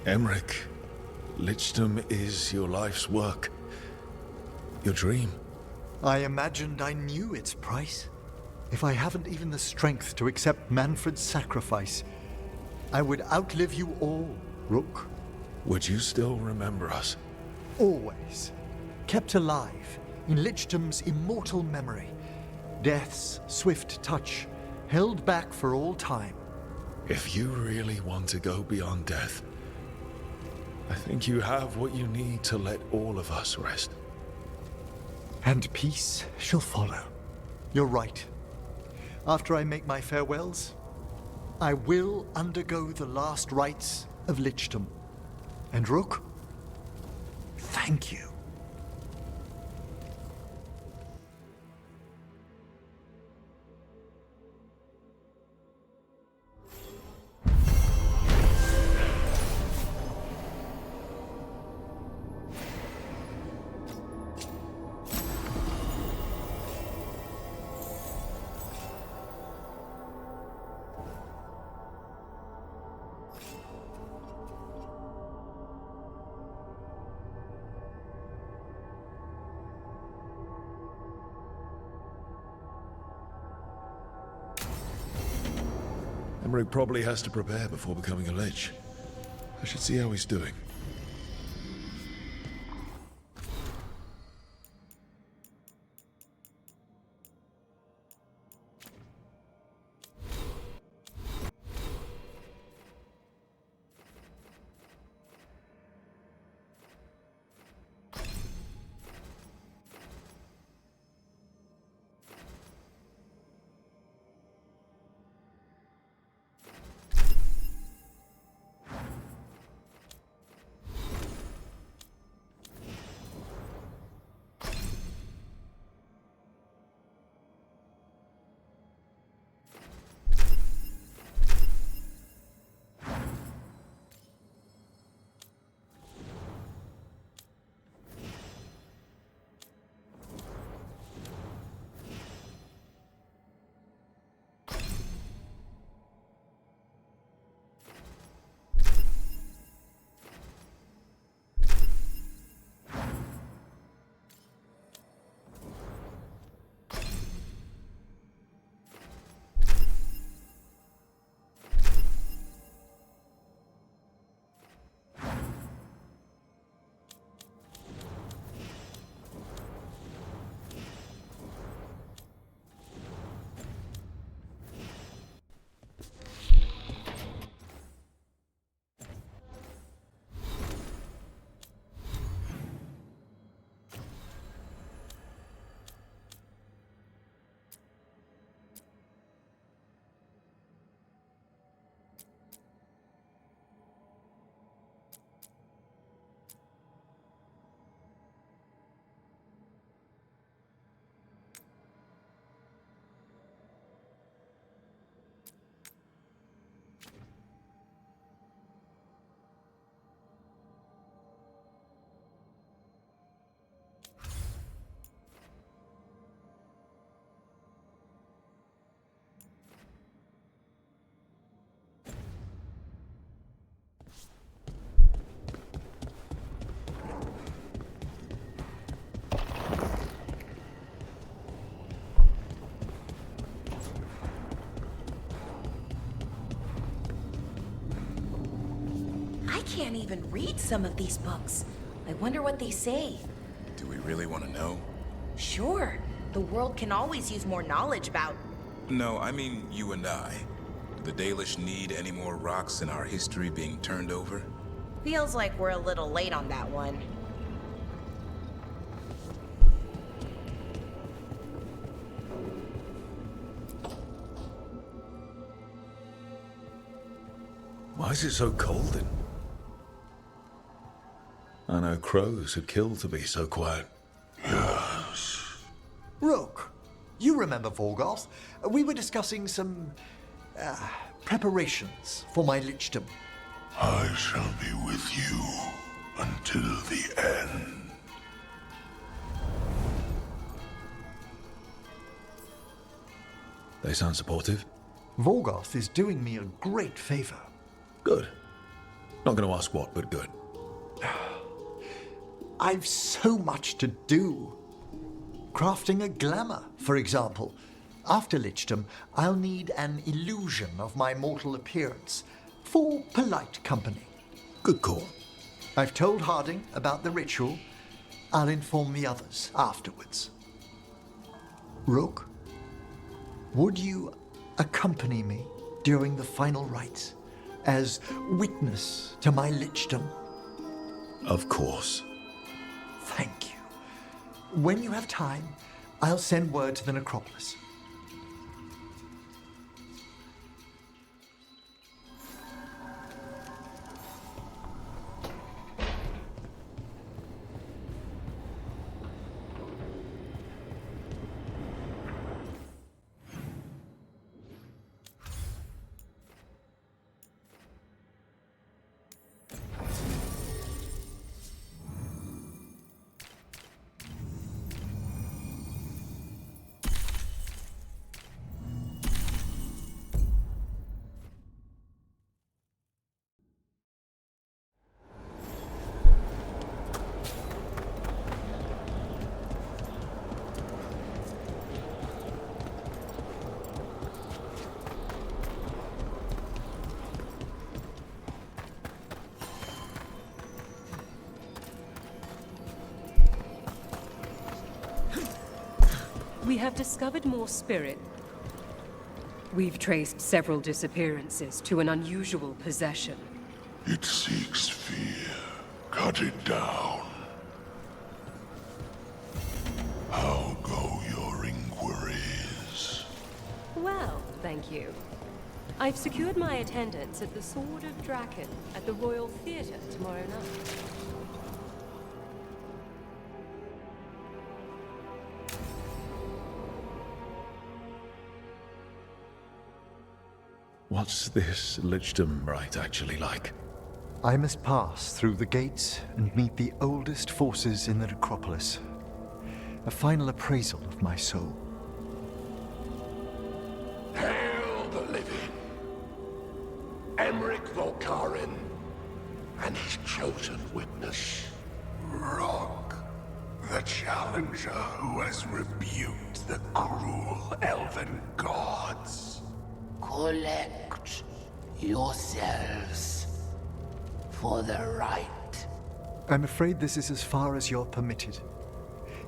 Emmerich, Lichdom is your life's work. Your dream. I imagined I knew its price. If I haven't even the strength to accept Manfred's sacrifice, I would outlive you all, Rook. Would you still remember us? Always. Kept alive in Lichdom's immortal memory. Death's swift touch, held back for all time. If you really want to go beyond death, I think you have what you need to let all of us rest. And peace shall follow. You're right. After I make my farewells, I will undergo the last rites of Lichdom. And Rook, thank you. Emmerich probably has to prepare before becoming a Lich. I should see how he's doing. I can't even read some of these books. I wonder what they say. Do we really want to know? Sure. The world can always use more knowledge about... No, I mean you and I. Do the Dalish need any more rocks in our history being turned over? Feels like we're a little late on that one. Why is it so cold then? I know crows would kill to be so quiet. Yes. Rook, you remember Veilguard? We were discussing some preparations for my lichdom. I shall be with you until the end. They sound supportive. Veilguard is doing me a great favor. Good. Not going to ask what, but good. I've so much to do. Crafting a glamour, for example. After lichdom, I'll need an illusion of my mortal appearance for polite company. Good call. I've told Harding about the ritual. I'll inform the others afterwards. Rook, would you accompany me during the final rites as witness to my lichdom? Of course. Thank you. When you have time, I'll send word to the necropolis. We have discovered more spirit. We've traced several disappearances to an unusual possession. It seeks fear. Cut it down. How go your inquiries? Well, thank you. I've secured my attendance at the Sword of Draken at the Royal Theatre tomorrow night. What's this lichdom rite actually like? I must pass through the gates and meet the oldest forces in the necropolis. A final appraisal of my soul. Hail the living! Emmerich Volkaren and his chosen witness, Rock, the challenger who has rebuked the cruel elven gods. Collect yourselves for the right. I'm afraid this is as far as you're permitted.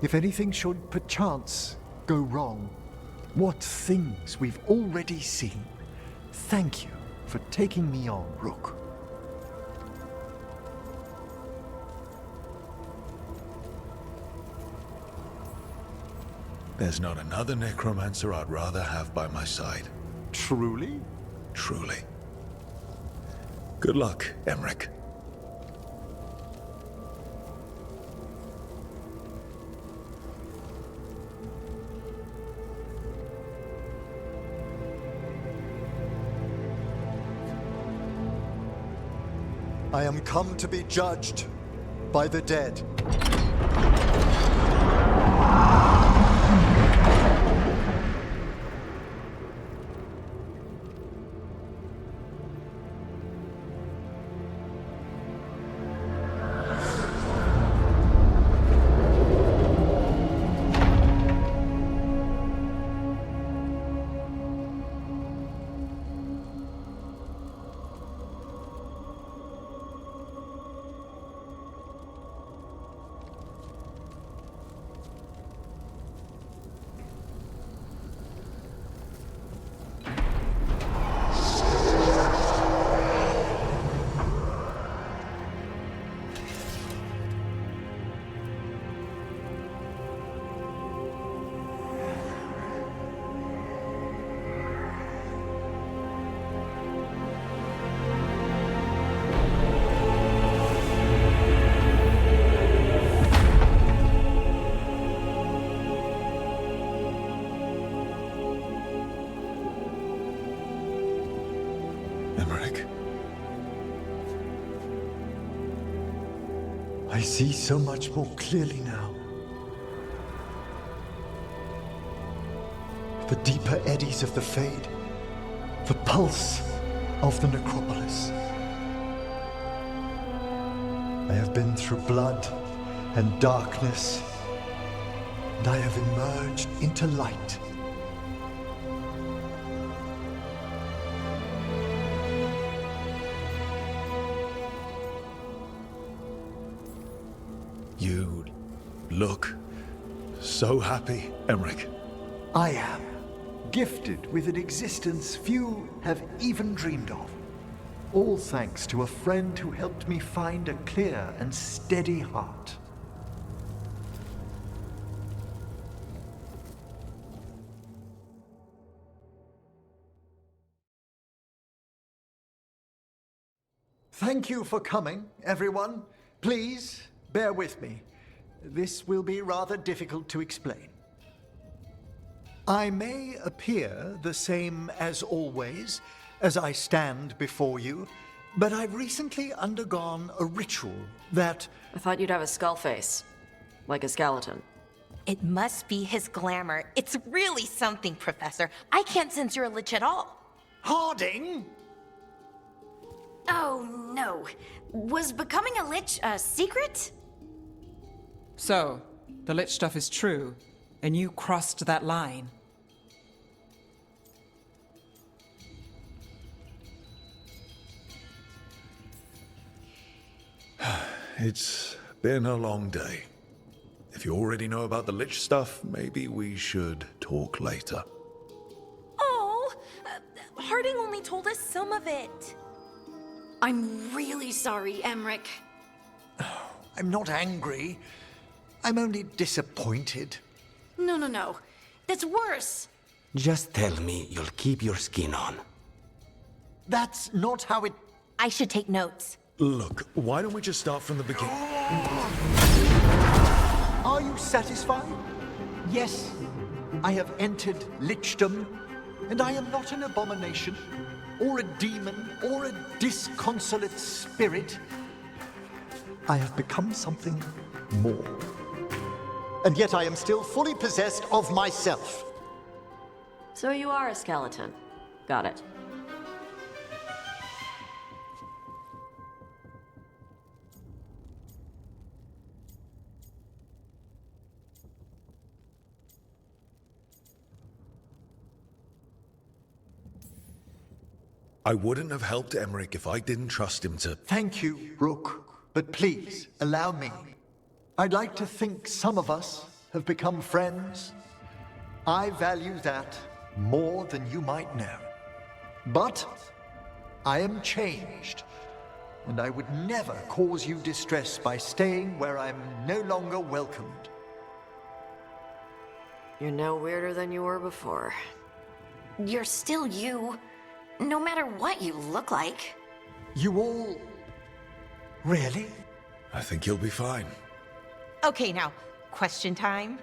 If anything should perchance go wrong, what things we've already seen. Thank you for taking me on, Rook. There's not another necromancer I'd rather have by my side. Truly? Truly. Good luck, Emmerich. I am come to be judged by the dead. Emmerich. I see so much more clearly now. The deeper eddies of the Fade, the pulse of the necropolis. I have been through blood and darkness, and I have emerged into light. You look so happy, Emmerich. I am gifted with an existence few have even dreamed of. All thanks to a friend who helped me find a clear and steady heart. Thank you for coming, everyone. Please, bear with me. This will be rather difficult to explain. I may appear the same as always, as I stand before you, but I've recently undergone a ritual that... I thought you'd have a skull face. Like a skeleton. It must be his glamour. It's really something, Professor. I can't sense you're a lich at all. Harding? Oh, no. Was becoming a lich a secret? So, the lich stuff is true, and you crossed that line. It's been a long day. If you already know about the lich stuff, maybe we should talk later. Oh, Harding only told us some of it. I'm really sorry, Emmerich. I'm not angry. I'm only disappointed. No. That's worse. Just tell me you'll keep your skin on. That's not how it... I should take notes. Look, why don't we just start from the beginning? Are you satisfied? Yes, I have entered lichdom, and I am not an abomination, or a demon, or a disconsolate spirit. I have become something more. And yet I am still fully possessed of myself. So you are a skeleton. Got it. I wouldn't have helped Emmerich if I didn't trust him to... Thank you, Rook. But please, allow me. I'd like to think some of us have become friends. I value that more than you might know. But I am changed, and I would never cause you distress by staying where I'm no longer welcomed. You're no weirder than you were before. You're still you, no matter what you look like. You all... Really? I think you'll be fine. Okay, now, question time.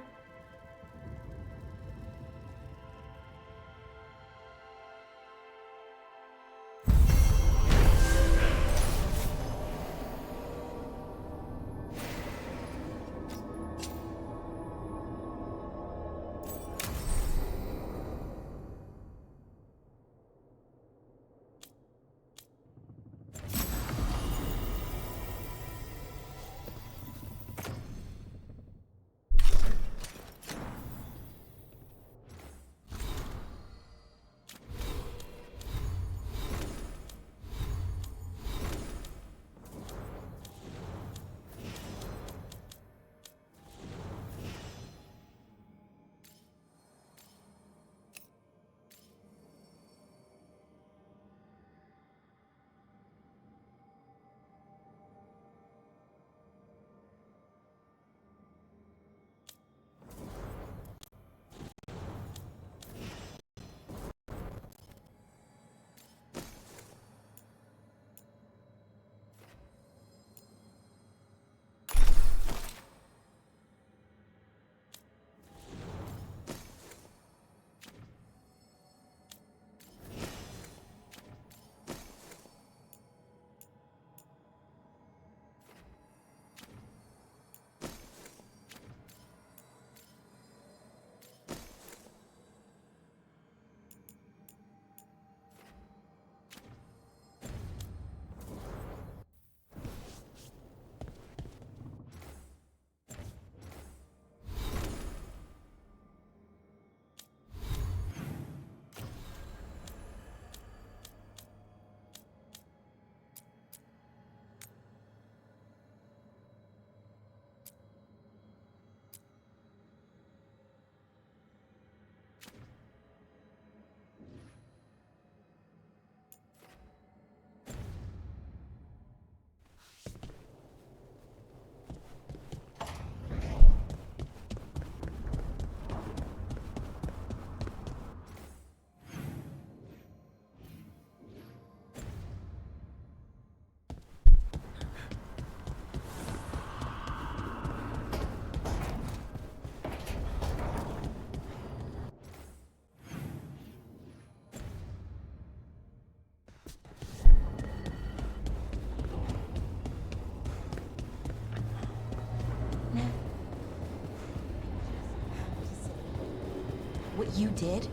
you did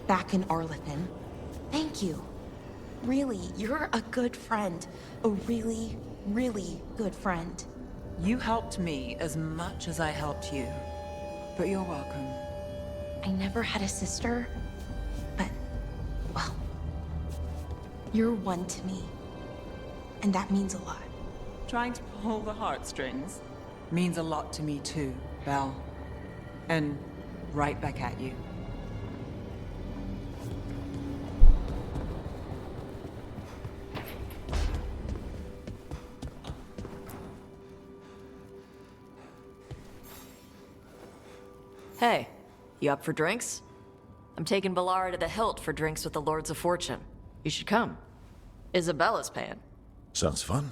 back in Arlethan, thank you. Really, you're a good friend. A really, really good friend. You helped me as much as I helped you. But you're welcome. I never had a sister, but, well, you're one to me. And that means a lot. Trying to pull the heartstrings means a lot to me too, Belle. And right back at you. Hey, you up for drinks? I'm taking Bellara to the Hilt for drinks with the Lords of Fortune. You should come. Isabella's paying. Sounds fun.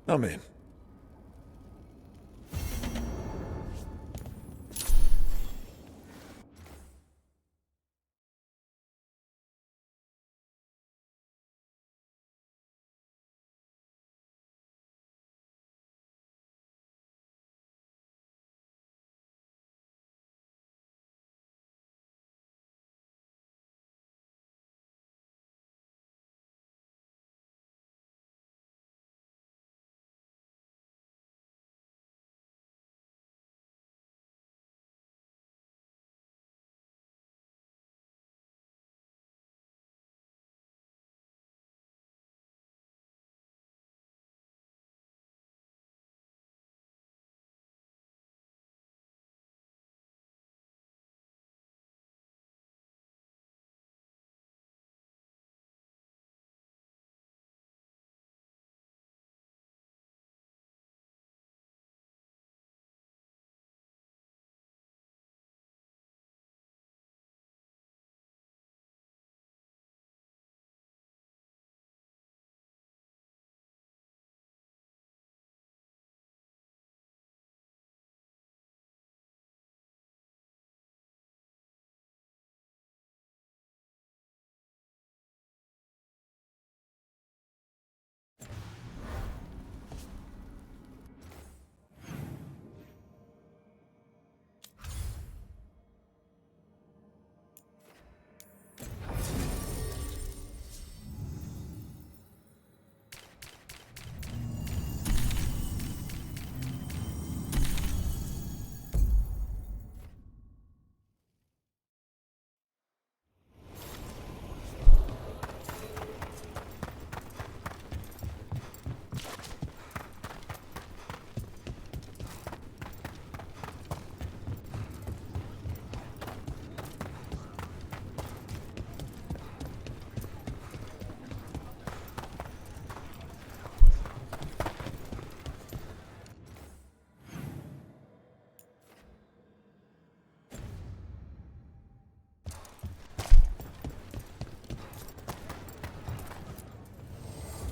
I'm in.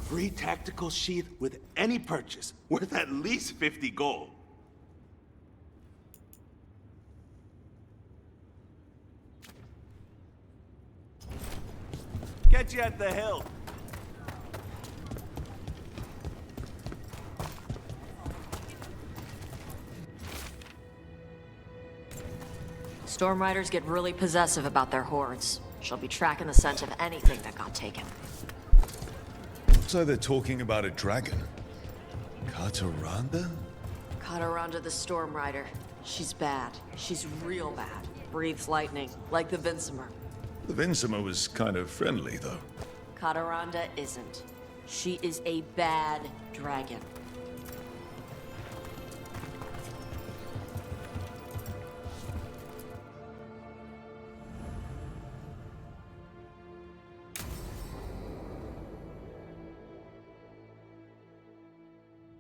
Free tactical sheath with any purchase, worth at least 50 gold. Catch you at the hilt. Storm Riders get really possessive about their hordes. She'll be tracking the scent of anything that got taken. So they're talking about a dragon. Kataranda? Kataranda the Storm Rider. She's bad. She's real bad. Breathes lightning, like the Vinsimer. The Vinsima was kind of friendly, though. Kataranda isn't. She is a bad dragon.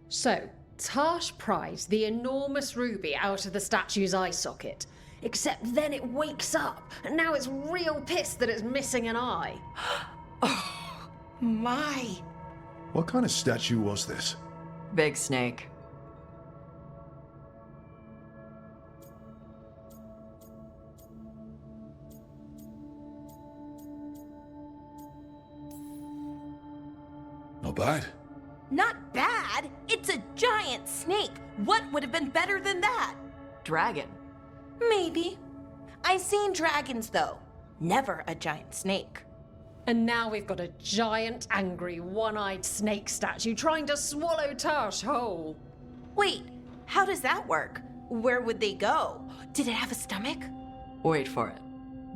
So, Tash pries the enormous ruby out of the statue's eye socket. Except then it wakes up, and now it's real pissed that it's missing an eye. Oh, my. What kind of statue was this? Big snake. Not bad. Not bad. It's a giant snake. What would have been better than that? Dragon. Maybe. I seen dragons, though. Never a giant snake. And now we've got a giant, angry, one-eyed snake statue trying to swallow Tash whole. Wait, how does that work? Where would they go? Did it have a stomach? Wait for it.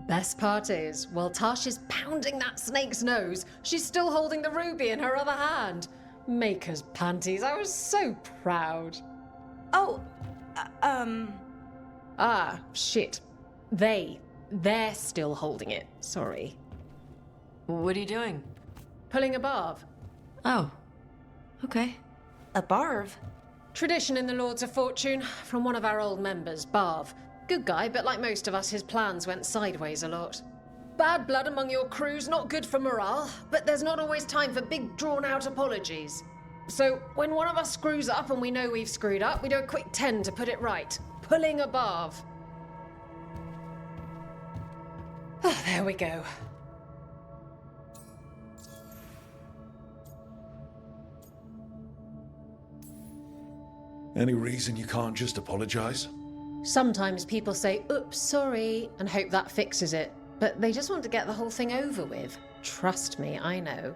Best part is, while Tash is pounding that snake's nose, she's still holding the ruby in her other hand. Maker's panties, I was so proud. Oh, Ah, shit. They're still holding it, sorry. What are you doing? Pulling a barb. Oh. Okay. A barb? Tradition in the Lords of Fortune, from one of our old members, Barv. Good guy, but like most of us, his plans went sideways a lot. Bad blood among your crew's not good for morale, but there's not always time for big, drawn-out apologies. So, when one of us screws up and we know we've screwed up, we do a quick 10 to put it right. Pulling a Barv. Ah, there we go. Any reason you can't just apologize? Sometimes people say, oops, sorry, and hope that fixes it. But they just want to get the whole thing over with. Trust me, I know.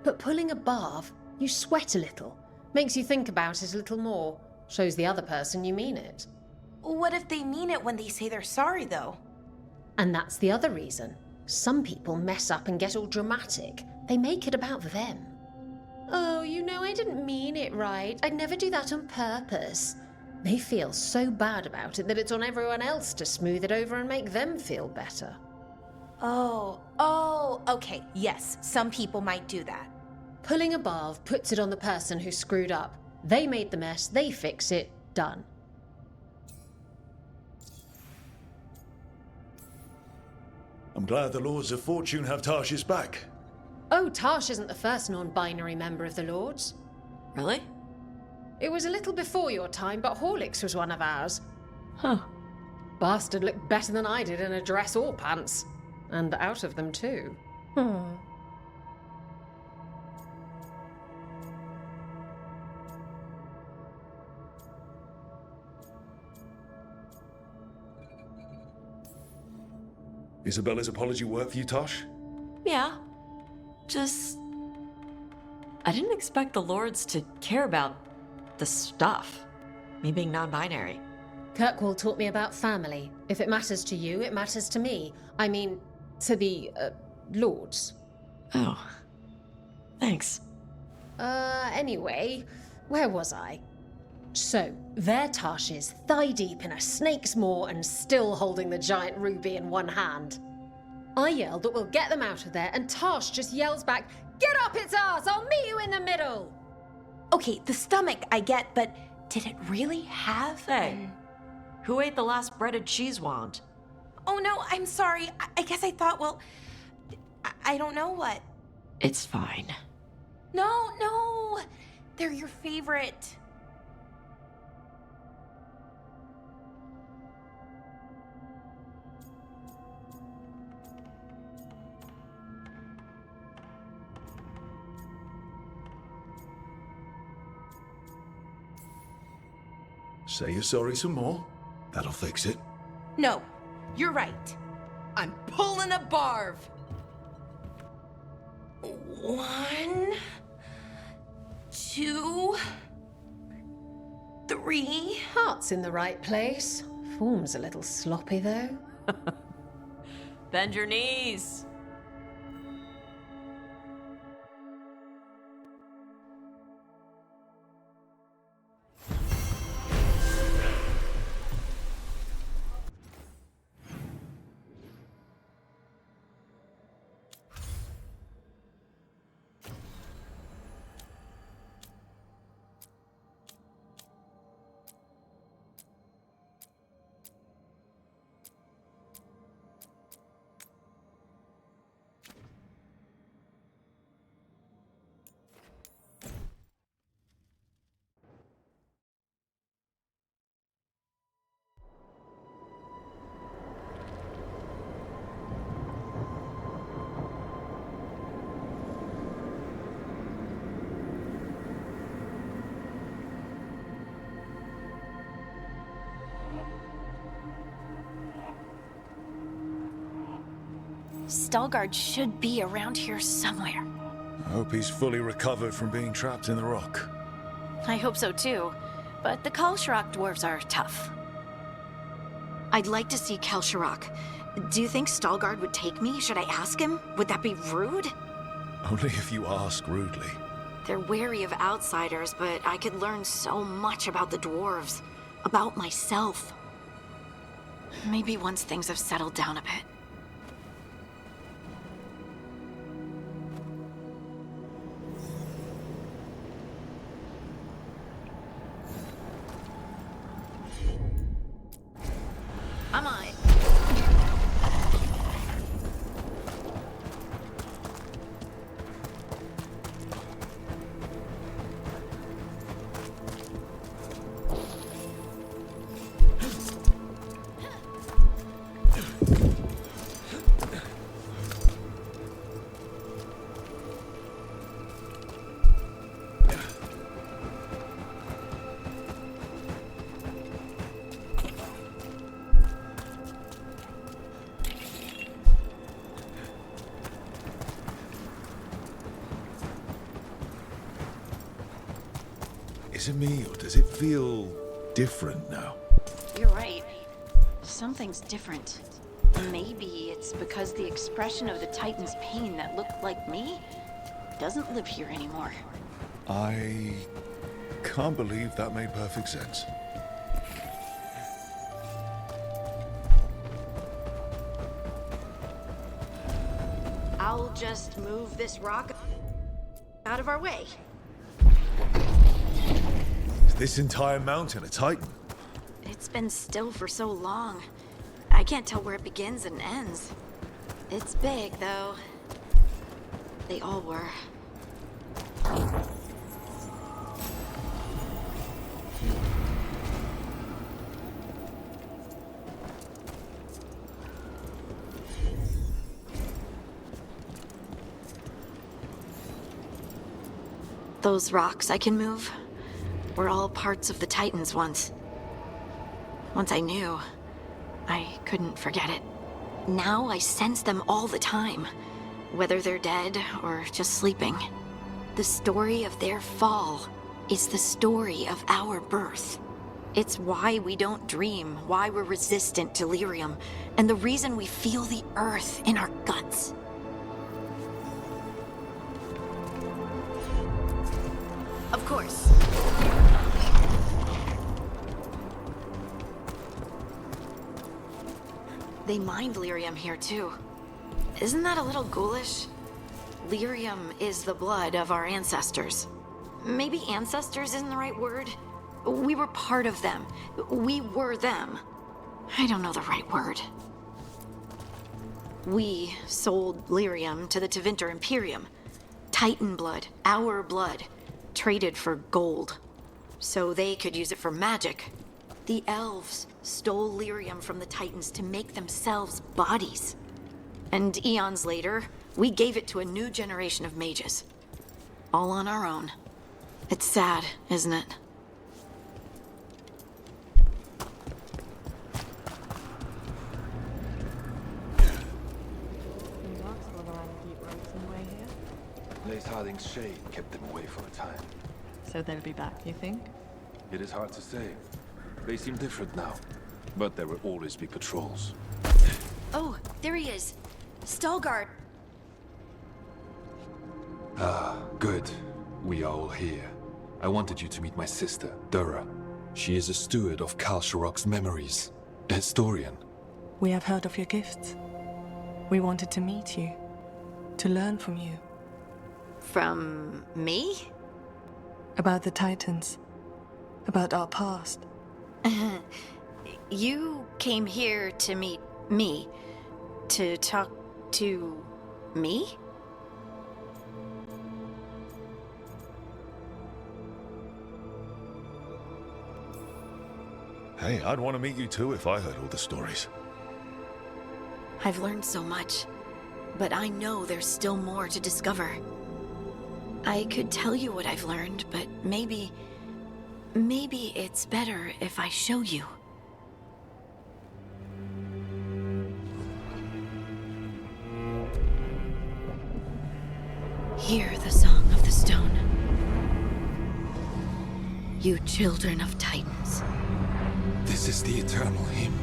But pulling a barb, you sweat a little. Makes you think about it a little more. Shows the other person you mean it. What if they mean it when they say they're sorry, though? And that's the other reason. Some people mess up and get all dramatic. They make it about them. Oh, you know, I didn't mean it right. I'd never do that on purpose. They feel so bad about it that it's on everyone else to smooth it over and make them feel better. Oh, okay, yes, some people might do that. Pulling a barb puts it on the person who screwed up. They made the mess, they fix it, done. I'm glad the Lords of Fortune have Tash's back. Oh, Tash isn't the first non-binary member of the Lords. Really? It was a little before your time, but Horlicks was one of ours. Huh. Bastard looked better than I did in a dress or pants. And out of them, too. Isabella's apology work for you, Tosh? Yeah. Just... I didn't expect the Lords to care about the stuff. Me being non-binary. Kirkwall taught me about family. If it matters to you, it matters to me. I mean, to the, Lords. Oh. Thanks. Anyway, where was I? So, there Tash is, thigh-deep in a snake's maw and still holding the giant ruby in one hand. I yelled that we'll get them out of there, and Tash just yells back, "Get up its ass! I'll meet you in the middle!" Okay, the stomach I get, but did it really have... Hey, who ate the last breaded cheese wand? Oh no, I'm sorry. I guess I thought, well... I don't know what. It's fine. No! They're your favorite. Say you're sorry some more. That'll fix it. No, you're right. I'm pulling a barb. 1, 2, 3. Heart's in the right place. Form's a little sloppy, though. Bend your knees. Veilguard should be around here somewhere. I hope he's fully recovered from being trapped in the rock. I hope so too, but the Kalsharok dwarves are tough. I'd like to see Kalsharok. Do you think Veilguard would take me? Should I ask him? Would that be rude? Only if you ask rudely. They're wary of outsiders, but I could learn so much about the dwarves, about myself. Maybe once things have settled down a bit. I'm on it. Is it me, or does it feel different now? You're right. Something's different. Maybe it's because the expression of the Titan's pain that looked like me doesn't live here anymore. I can't believe that made perfect sense. I'll just move this rock out of our way. Is this entire mountain a Titan? It's been still for so long. I can't tell where it begins and ends. It's big, though. They all were. Those rocks I can move were all parts of the Titans once. Once I knew, I couldn't forget it. Now I sense them all the time, whether they're dead or just sleeping. The story of their fall is the story of our birth. It's why we don't dream, why we're resistant to lyrium, and the reason we feel the earth in our guts. Of course. They mined lyrium here too. Isn't that a little ghoulish? Lyrium is the blood of our ancestors. Maybe ancestors isn't the right word. We were part of them. We were them. I don't know the right word. We sold lyrium to the Tevinter Imperium. Titan blood, our blood, traded for gold. So they could use it for magic. The elves stole lyrium from the Titans to make themselves bodies. And eons later, we gave it to a new generation of mages. All on our own. It's sad, isn't it? Lace Harding's shade kept them away for a time. So they'll be back, you think? It is hard to say. They seem different now, but there will always be patrols. Oh, there he is. Veilguard. Ah, good. We are all here. I wanted you to meet my sister, Dura. She is a steward of Kalsharok's memories, a historian. We have heard of your gifts. We wanted to meet you, to learn from you. From me? About the Titans, about our past. You came here to meet me, to talk to me? Hey, I'd want to meet you too if I heard all the stories. I've learned so much, but I know there's still more to discover. I could tell you what I've learned, but maybe it's better if I show you. Hear the song of the stone. You children of Titans. This is the eternal hymn.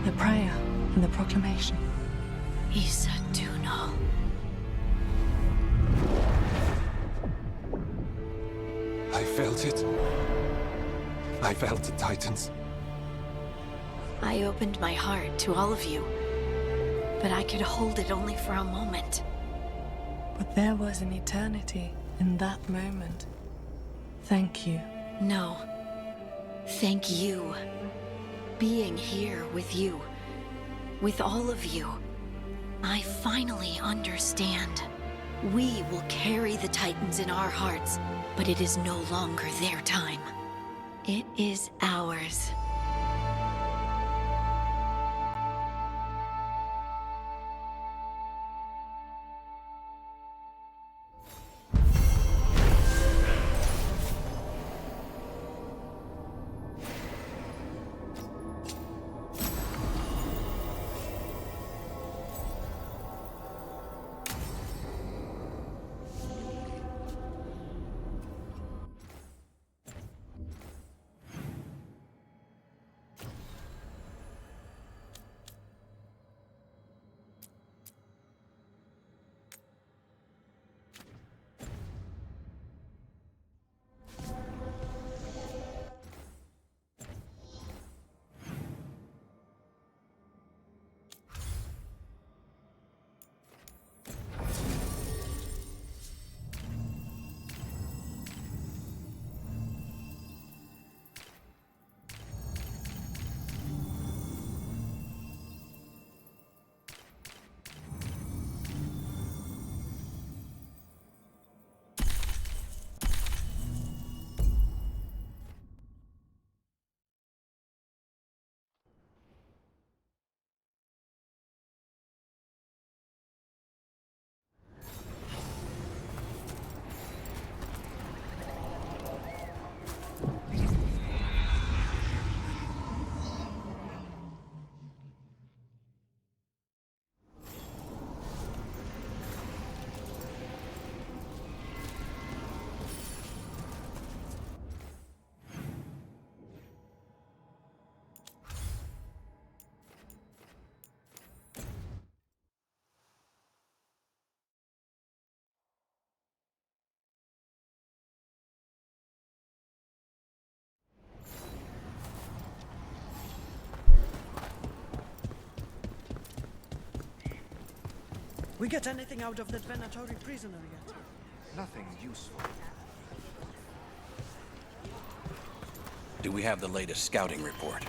The prayer and the proclamation. Isa Tunal. I felt it. I felt the Titans. I opened my heart to all of you, but I could hold it only for a moment. But there was an eternity in that moment. Thank you. No. Thank you. Being here with you, with all of you, I finally understand. We will carry the Titans in our hearts, but it is no longer their time. It is ours. We get anything out of that Venatori prisoner yet? Nothing useful. Do we have the latest scouting report?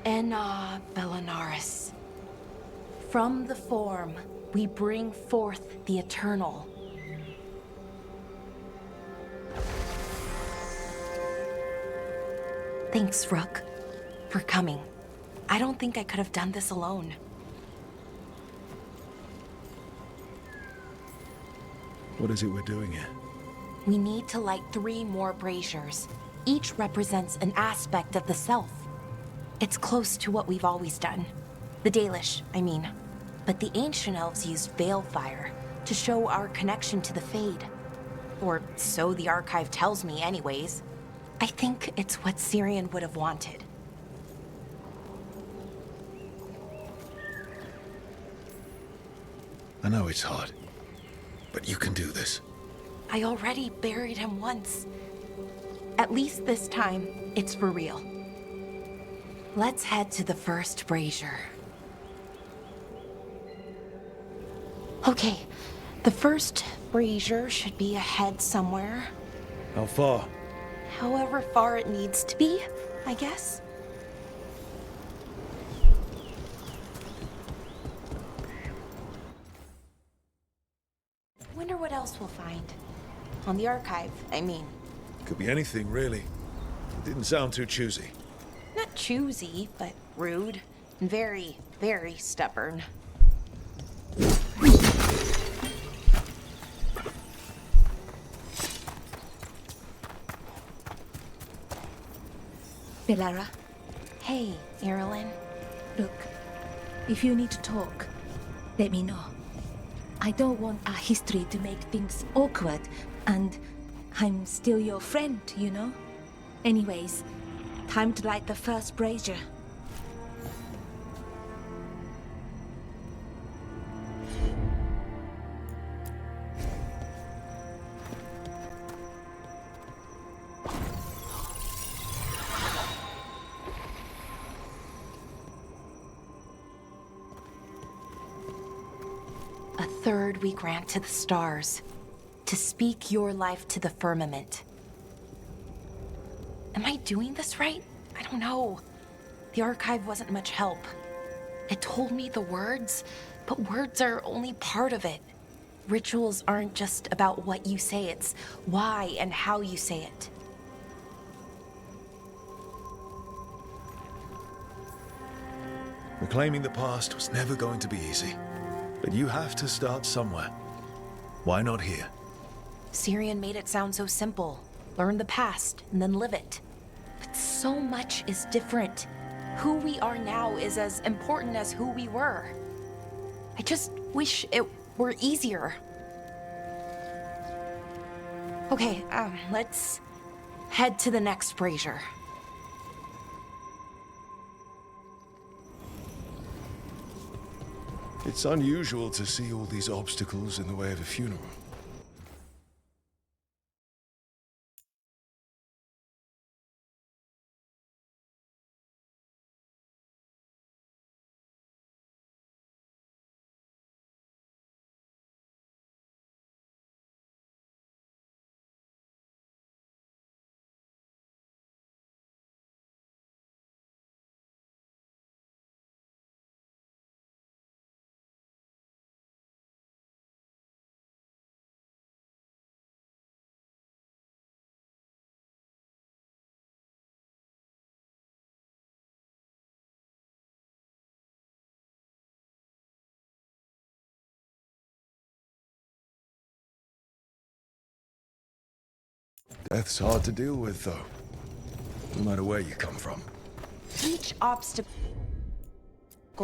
Enna Bellinaris. From the form, we bring forth the eternal. Thanks, Rook, for coming. I don't think I could have done this alone. What is it we're doing here? We need to light 3 more braziers. Each represents an aspect of the self. It's close to what we've always done. The Dalish, I mean. But the ancient elves used Veilfire to show our connection to the Fade. Or so the archive tells me anyways. I think it's what Syrian would have wanted. I know it's hard, but you can do this. I already buried him once. At least this time, it's for real. Let's head to the first brazier. Okay, the first brazier should be ahead somewhere. How far? However far it needs to be. I guess. Wonder what else we'll find. On the archive, I mean. Could be anything, really. It didn't sound too choosy. Not choosy, but rude. And very, very stubborn. Belara, Hey, Irulan. look, if you need to talk, let me know. I don't want our history to make things awkward, and I'm still your friend, you know? Anyways, time to light the first brazier. A third we grant to the stars, to speak your life to the firmament. Am I doing this right? I don't know. The archive wasn't much help. It told me the words, but words are only part of it. Rituals aren't just about what you say, it's why and how you say it. Reclaiming the past was never going to be easy. But you have to start somewhere. Why not here? Syrian made it sound so simple. Learn the past and then live it. But so much is different. Who we are now is as important as who we were. I just wish it were easier. Okay, let's head to the next brazier. It's unusual to see all these obstacles in the way of a funeral. Death's hard to deal with, though. No matter where you come from. Each obstacle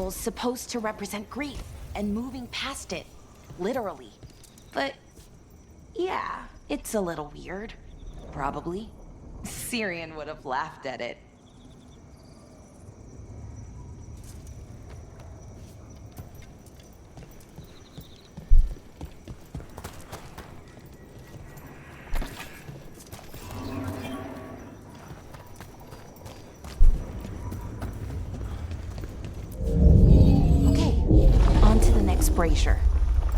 is supposed to represent grief and moving past it, literally. But yeah, it's a little weird. Probably. Syrian would have laughed at it. Brazier.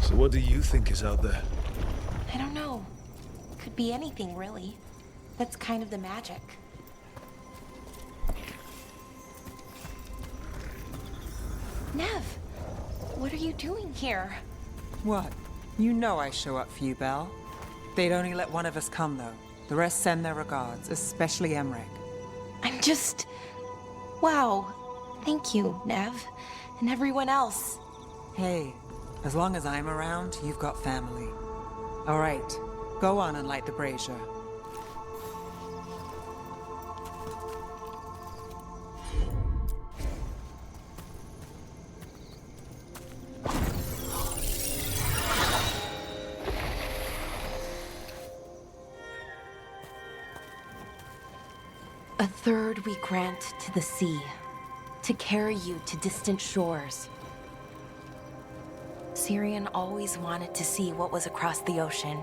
So what do you think is out there? I don't know. Could be anything, really. That's kind of the magic. Nev, what are you doing here? What? You know I show up for you, Belle. They'd only let one of us come, though. The rest send their regards, especially Emmerich. I'm just... Wow. Thank you, Nev. And everyone else. Hey, as long as I'm around, you've got family. All right, go on and light the brazier. A third we grant to the sea, to carry you to distant shores. Syrian always wanted to see what was across the ocean.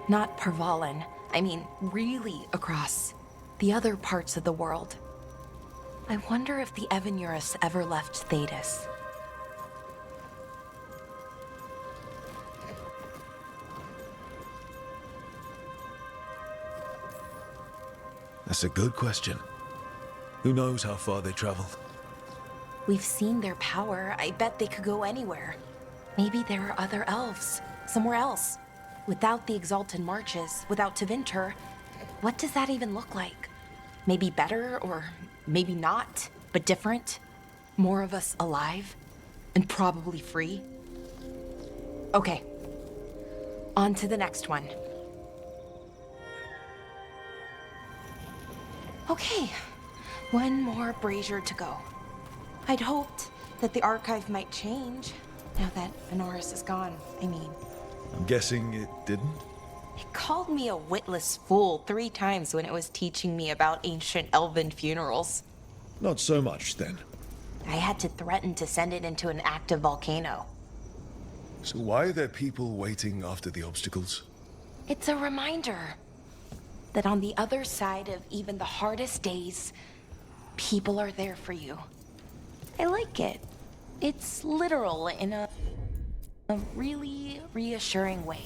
Not Parvalan, I mean really across. The other parts of the world. I wonder if the Evanurus ever left Thetis. That's a good question. Who knows how far they traveled? We've seen their power. I bet they could go anywhere. Maybe there are other elves, somewhere else. Without the Exalted Marches, without Tevinter, what does that even look like? Maybe better, or maybe not, but different? More of us alive? And probably free? Okay. On to the next one. Okay. One more brazier to go. I'd hoped that the archive might change, now that Honoris is gone, I mean. I'm guessing it didn't? It called me a witless fool 3 times when it was teaching me about ancient elven funerals. Not so much, then. I had to threaten to send it into an active volcano. So why are there people waiting after the obstacles? It's a reminder that on the other side of even the hardest days, people are there for you. I like it. It's literal in a really reassuring way.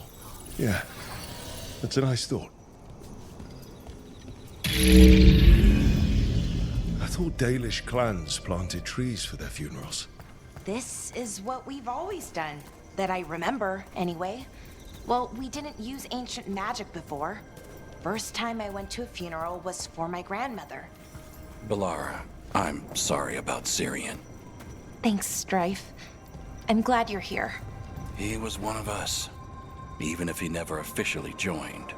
Yeah, that's a nice thought. I thought Dalish clans planted trees for their funerals. This is what we've always done, that I remember, anyway. Well, we didn't use ancient magic before. First time I went to a funeral was for my grandmother. Balara, I'm sorry about Syrian. Thanks, Strife. I'm glad you're here. He was one of us, even if he never officially joined.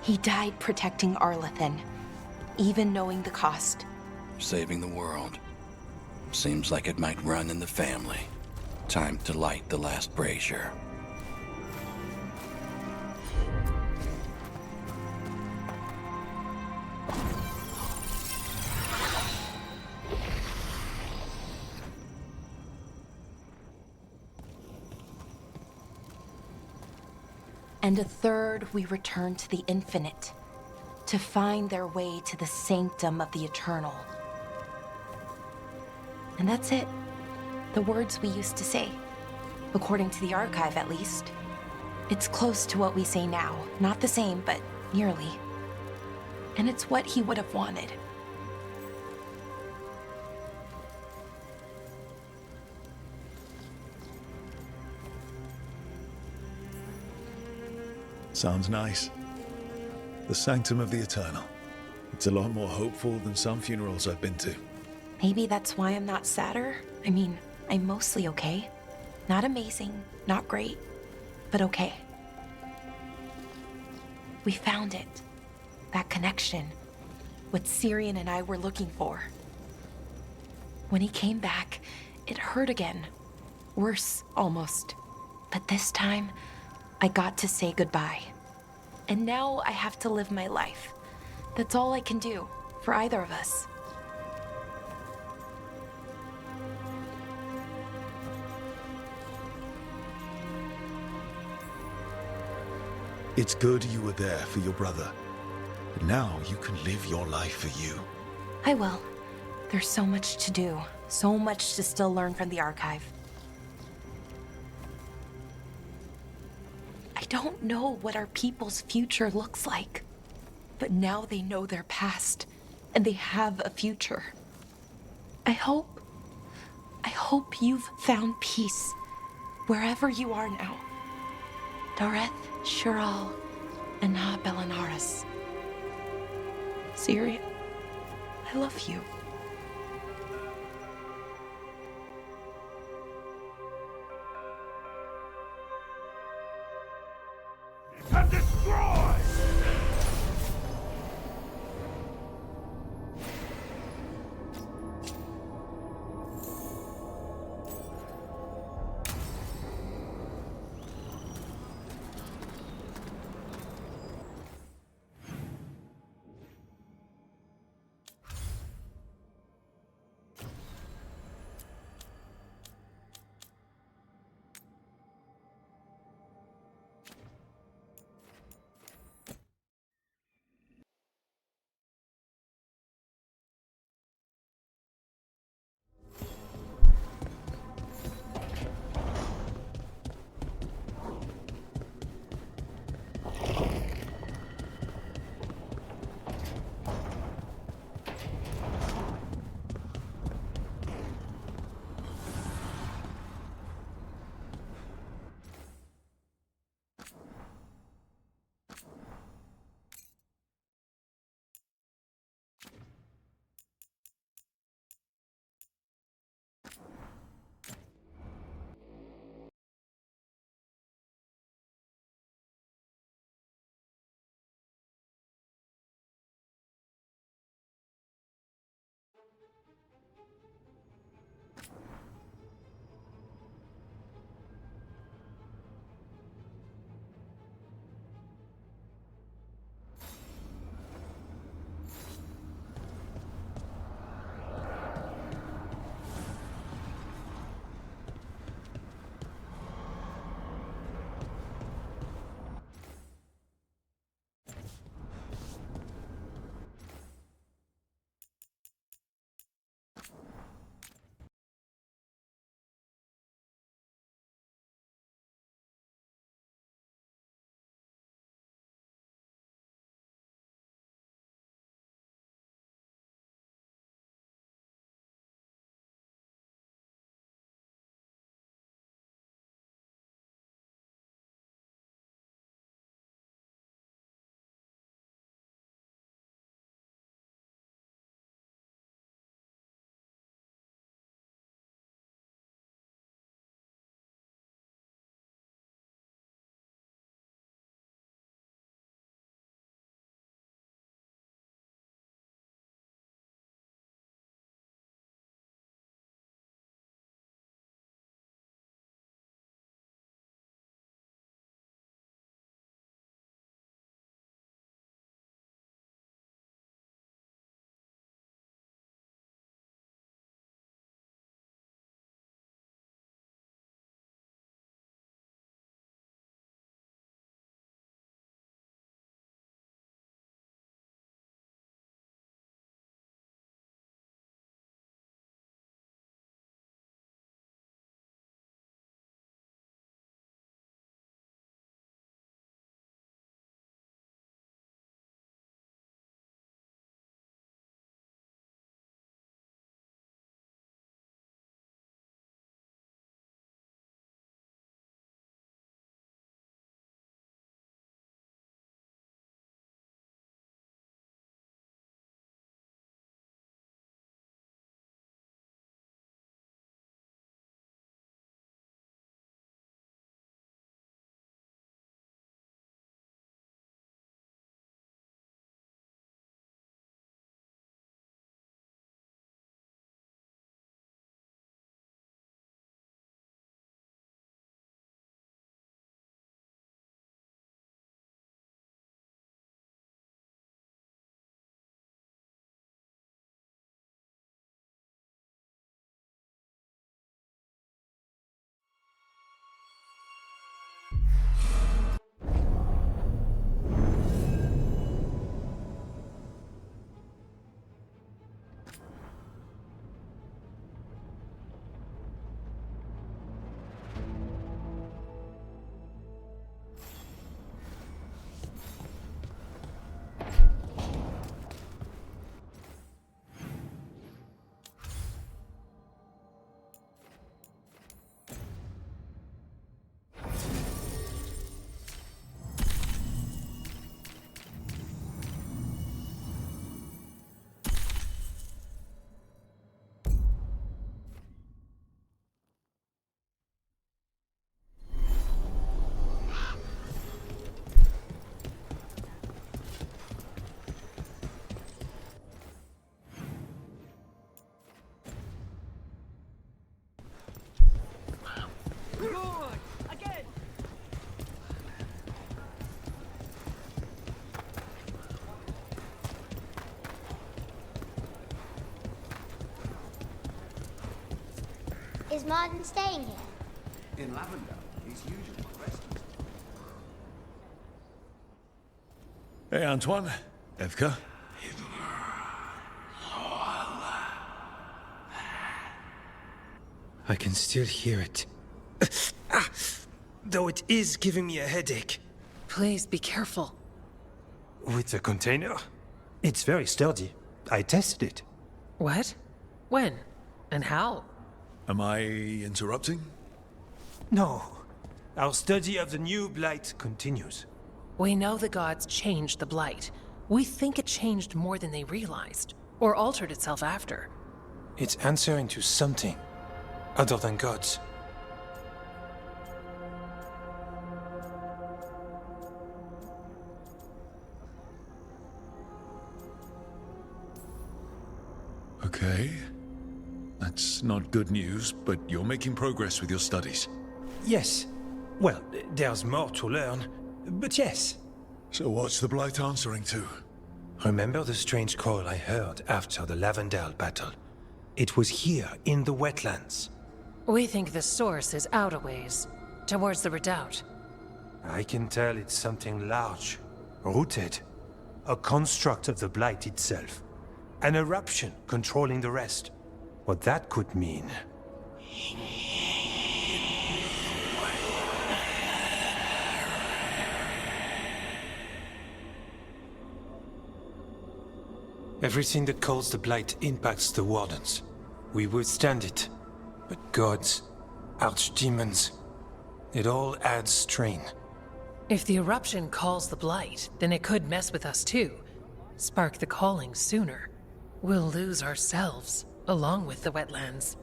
He died protecting Arlathan, even knowing the cost. Saving the world. Seems like it might run in the family. Time to light the last brazier. And a third, we return to the infinite, to find their way to the sanctum of the eternal. And that's it. The words we used to say. According to the archive, at least. It's close to what we say now. Not the same, but nearly. And it's what he would have wanted. Sounds nice. The Sanctum of the Eternal. It's a lot more hopeful than some funerals I've been to. Maybe that's why I'm not sadder. I mean, I'm mostly okay. Not amazing, not great, but okay. We found it. That connection. What Syrian and I were looking for. When he came back, it hurt again. Worse, almost. But this time, I got to say goodbye. And now I have to live my life. That's all I can do, for either of us. It's good you were there for your brother. But now you can live your life for you. I will. There's so much to do. So much to still learn from the archive. I don't know what our people's future looks like. But now they know their past. And they have a future. I hope you've found peace. Wherever you are now. Dareth, Shiral, and Ha Belanaris. Syria, I love you. And destroy! Is Martin staying here? In Lavender, he's usually resting. Hey, Antoine. Evka. I can still hear it. Though it is giving me a headache. Please be careful. With the container? It's very sturdy. I tested it. What? When? And how? Am I interrupting? No. Our study of the new Blight continues. We know the gods changed the Blight. We think it changed more than they realized, or altered itself after. It's answering to something other than gods. Okay. That's not good news, but you're making progress with your studies. Yes. Well, there's more to learn, but yes. So what's the Blight answering to? Remember the strange call I heard after the Lavendale battle? It was here, in the wetlands. We think the source is out a ways, towards the redoubt. I can tell it's something large, rooted. A construct of the Blight itself. An eruption controlling the rest. What that could mean. Everything that calls the Blight impacts the Wardens. We withstand it. But gods, archdemons, it all adds strain. If the eruption calls the Blight, then it could mess with us too. Spark the calling sooner. We'll lose ourselves, along with the wetlands.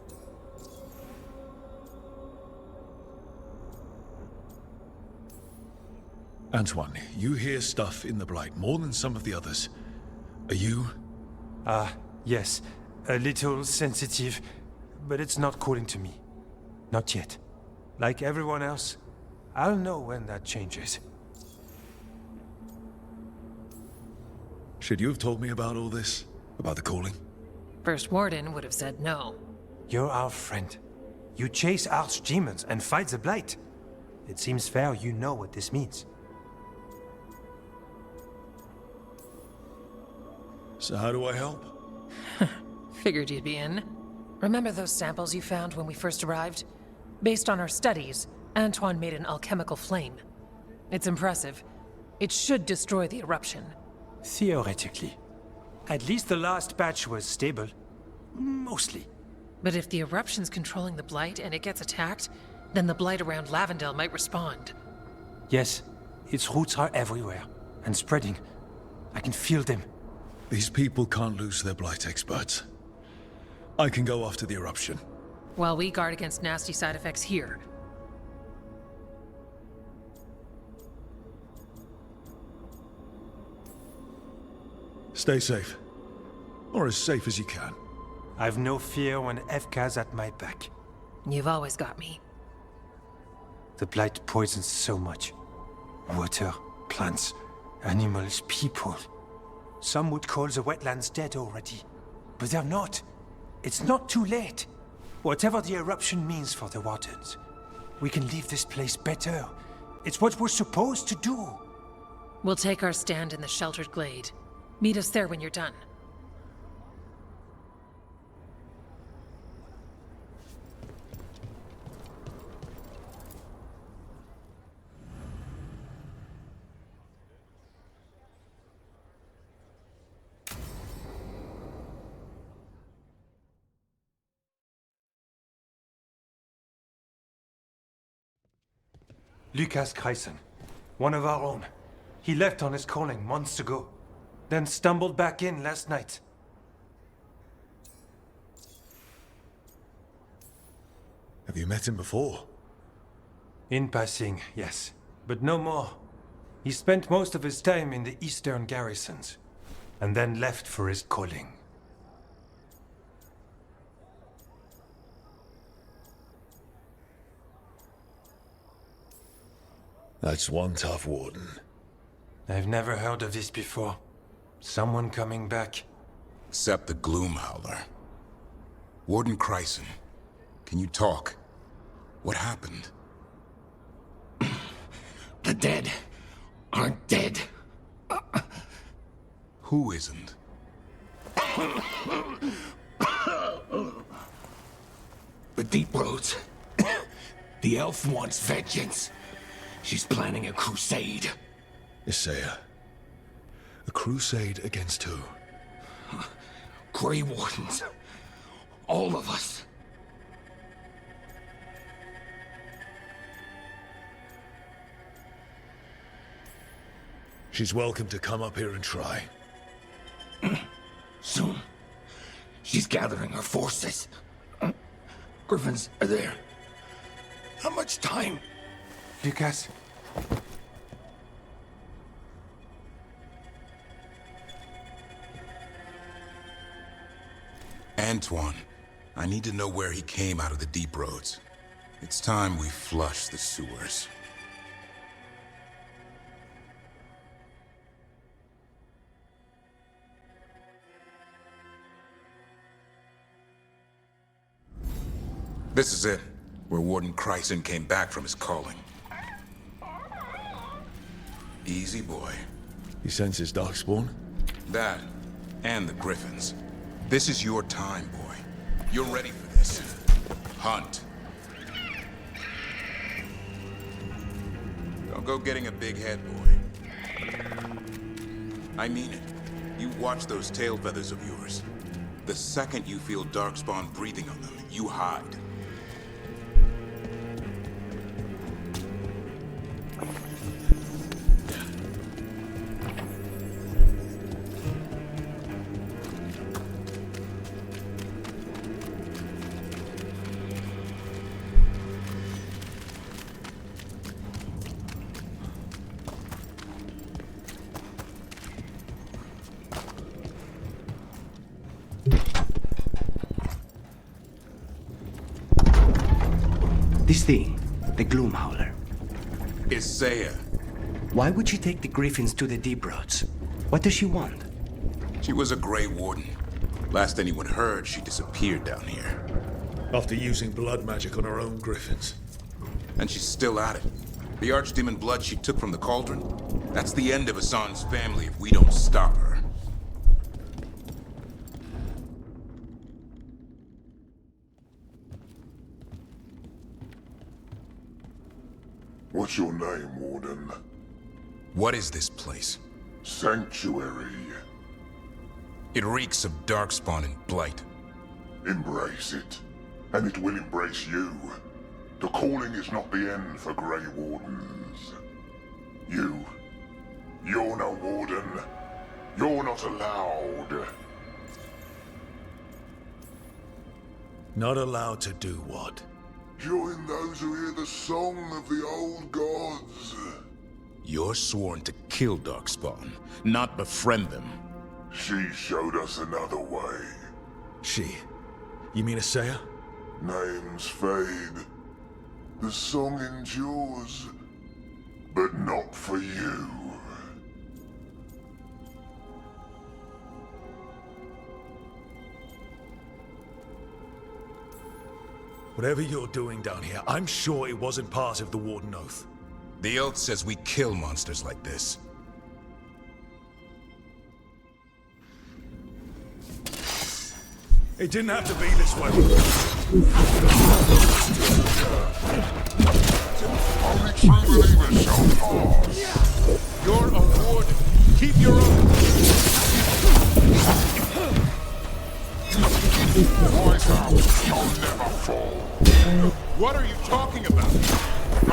Antoine, you hear stuff in the Blight more than some of the others. Are you? Yes. A little sensitive, but it's not calling to me. Not yet. Like everyone else, I'll know when that changes. Should you have told me about all this? About the calling? First Warden would have said no. You're our friend. You chase archdemons and fight the Blight. It seems fair you know what this means. So how do I help? Figured you'd be in. Remember those samples you found when we first arrived? Based on our studies, Antoine made an alchemical flame. It's impressive. It should destroy the eruption. Theoretically. At least the last batch was stable. Mostly. But if the eruption's controlling the Blight and it gets attacked, then the Blight around Lavendale might respond. Yes, its roots are everywhere, and spreading. I can feel them. These people can't lose their Blight experts. I can go after the eruption. While we guard against nasty side effects here. Stay safe. Or as safe as you can. I've no fear when Evka's at my back. You've always got me. The Blight poisons so much. Water, plants, animals, people. Some would call the wetlands dead already. But they're not. It's not too late. Whatever the eruption means for the Wardens, we can leave this place better. It's what we're supposed to do. We'll take our stand in the sheltered glade. Meet us there when you're done. Lucas Chryson, one of our own. He left on his calling months ago, then stumbled back in last night. Have you met him before? In passing, yes, but no more. He spent most of his time in the eastern garrisons, and then left for his calling. That's one tough warden. I've never heard of this before. Someone coming back. Except the Gloom Howler. Warden Chryson. Can you talk? What happened? The dead aren't dead. Who isn't? The Deep Roads. The elf wants vengeance. She's planning a crusade. Isaiah. A crusade against who? Grey Wardens. All of us. She's welcome to come up here and try. Soon. She's gathering her forces. Griffins are there. How much time? Lucas. Antoine, I need to know where he came out of the Deep Roads. It's time we flush the sewers. This is it, where Warden Chryson came back from his calling. Easy, boy. He senses Darkspawn? That, and the Griffins. This is your time, boy. You're ready for this. Hunt. Don't go getting a big head, boy. I mean it. You watch those tail feathers of yours. The second you feel Darkspawn breathing on them, you hide. This thing, the Gloom Howler. Isaiah. Why would she take the Griffins to the Deep Roads? What does she want? She was a Grey Warden. Last anyone heard, she disappeared down here. After using blood magic on her own Griffins. And she's still at it. The Archdemon blood she took from the cauldron? That's the end of Hassan's family if we don't stop her. What's your name, Warden? What is this place? Sanctuary. It reeks of Darkspawn and Blight. Embrace it, and it will embrace you. The calling is not the end for Grey Wardens. You're no Warden. You're not allowed. Not allowed to do what? Join those who hear the song of the old gods. You're sworn to kill Darkspawn, not befriend them. She showed us another way. She? You mean Isaiah? Names fade. The song endures. But not for you. Whatever you're doing down here, I'm sure it wasn't part of the Warden Oath. The oath says we kill monsters like this. It didn't have to be this way. Only true believers shall pass. You're a warden. Keep your own. White House shall never fall. What are you talking about?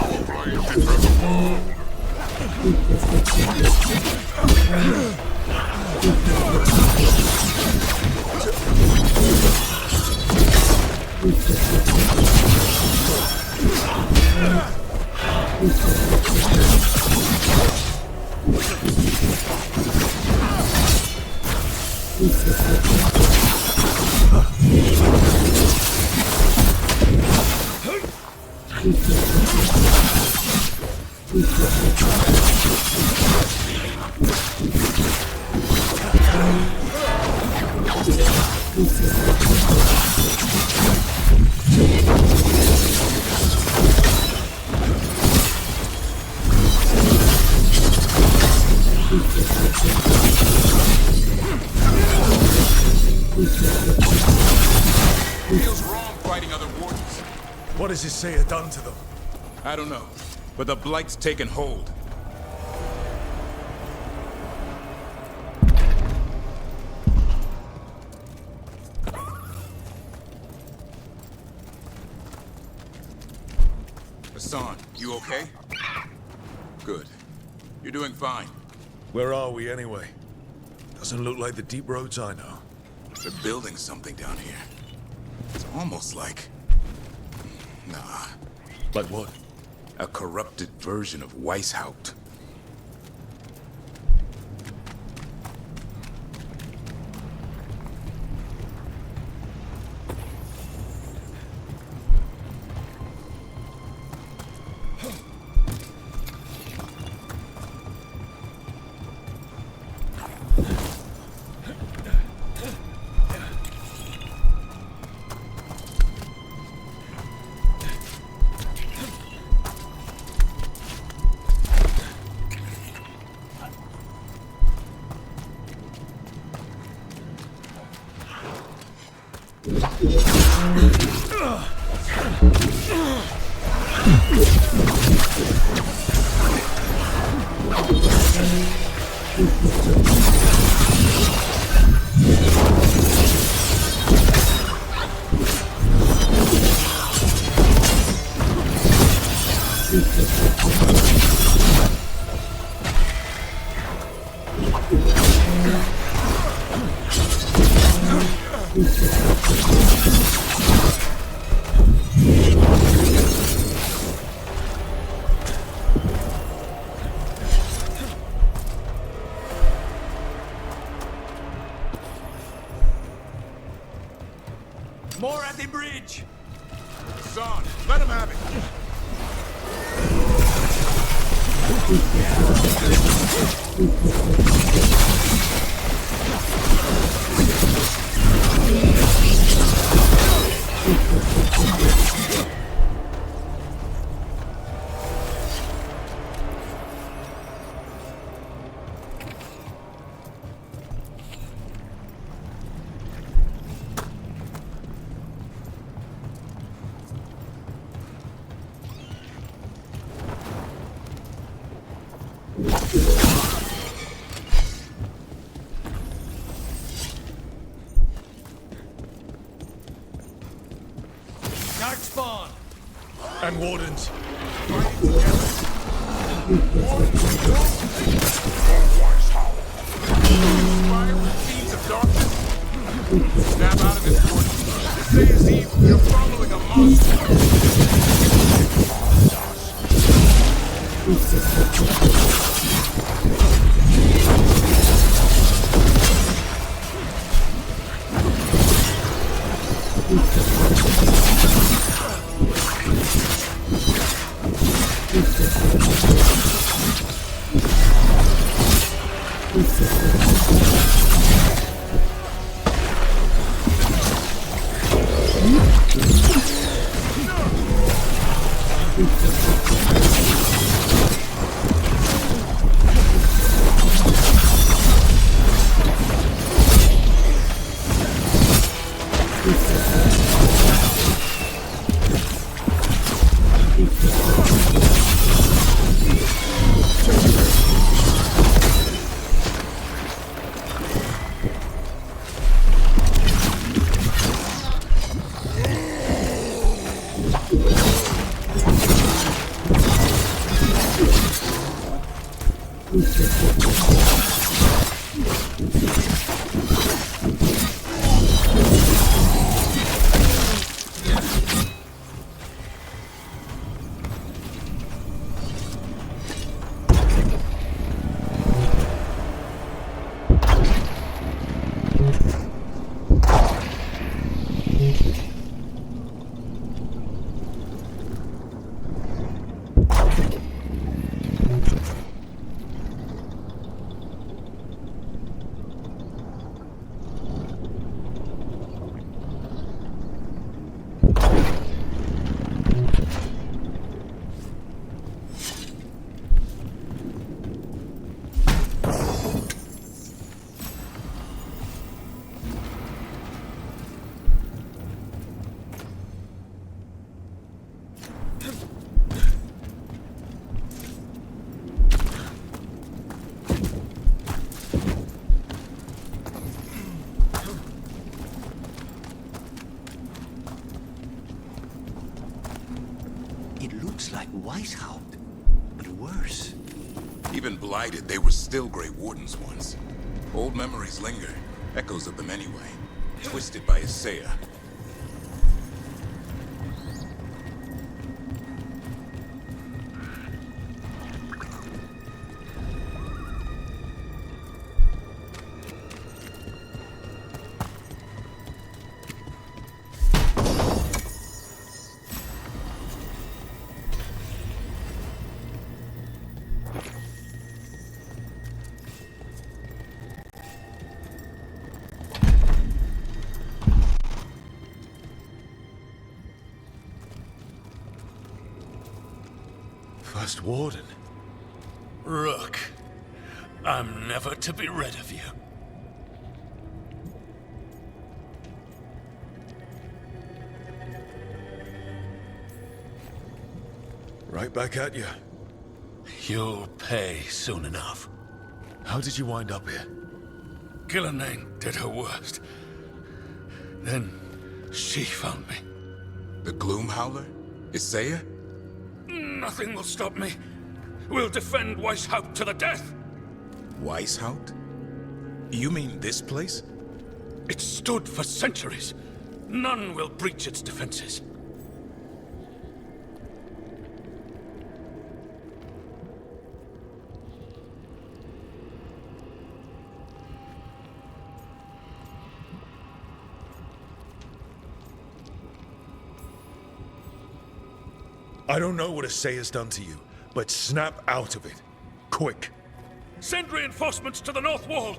Our blade differs the world. fighting other wardens. What does Isaiah done to them? I don't know, but the Blight's taken hold. Hassan, you okay? Good. You're doing fine. Where are we anyway? Doesn't look like the deep roads I know. They're building something down here. It's almost like... Nah. Like what? A corrupted version of Weishaupt. More at the bridge! Son, let him have it! Darkspawn! And wardens. Snap out of this warden. This is evil. You're following a monster. Looks like Weishaupt, but worse. Even blighted, they were still Grey Wardens once. Old memories linger, echoes of them anyway, twisted by Isaiah. First Warden. Rook, I'm never to be rid of you. Right back at you. You'll pay soon enough. How did you wind up here? Gillenane did her worst. Then she found me. The Gloom Howler? Isaiah? Nothing will stop me. We'll defend Weishaupt to the death. Weishaupt? You mean this place? It stood for centuries. None will breach its defenses. I don't know what Isaiah's done to you, but snap out of it. Quick. Send reinforcements to the north wall.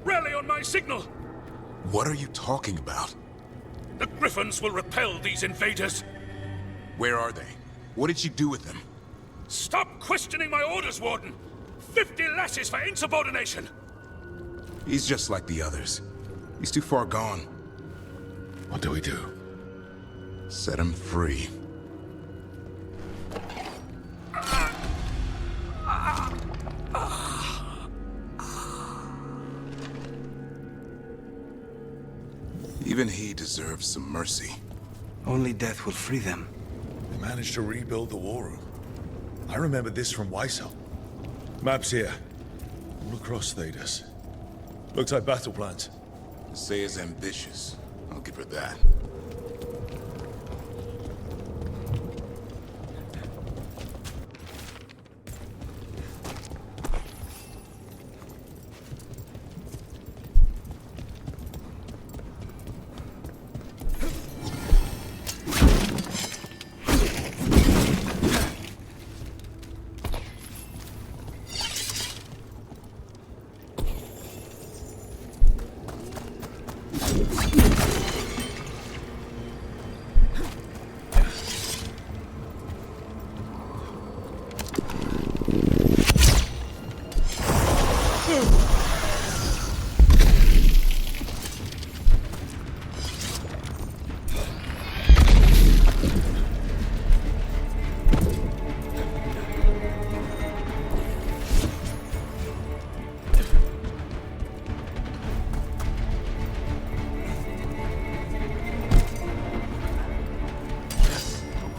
Rally on my signal. What are you talking about? The Griffins will repel these invaders. Where are they? What did you do with them? Stop questioning my orders, Warden. 50 lashes for insubordination. He's just like the others. He's too far gone. What do we do? Set him free. Even he deserves some mercy. Only death will free them. They managed to rebuild the war room. I remember this from Weishaupt. Maps here. All across Thedas. Looks like battle plans. Isaiah's ambitious. I'll give her that.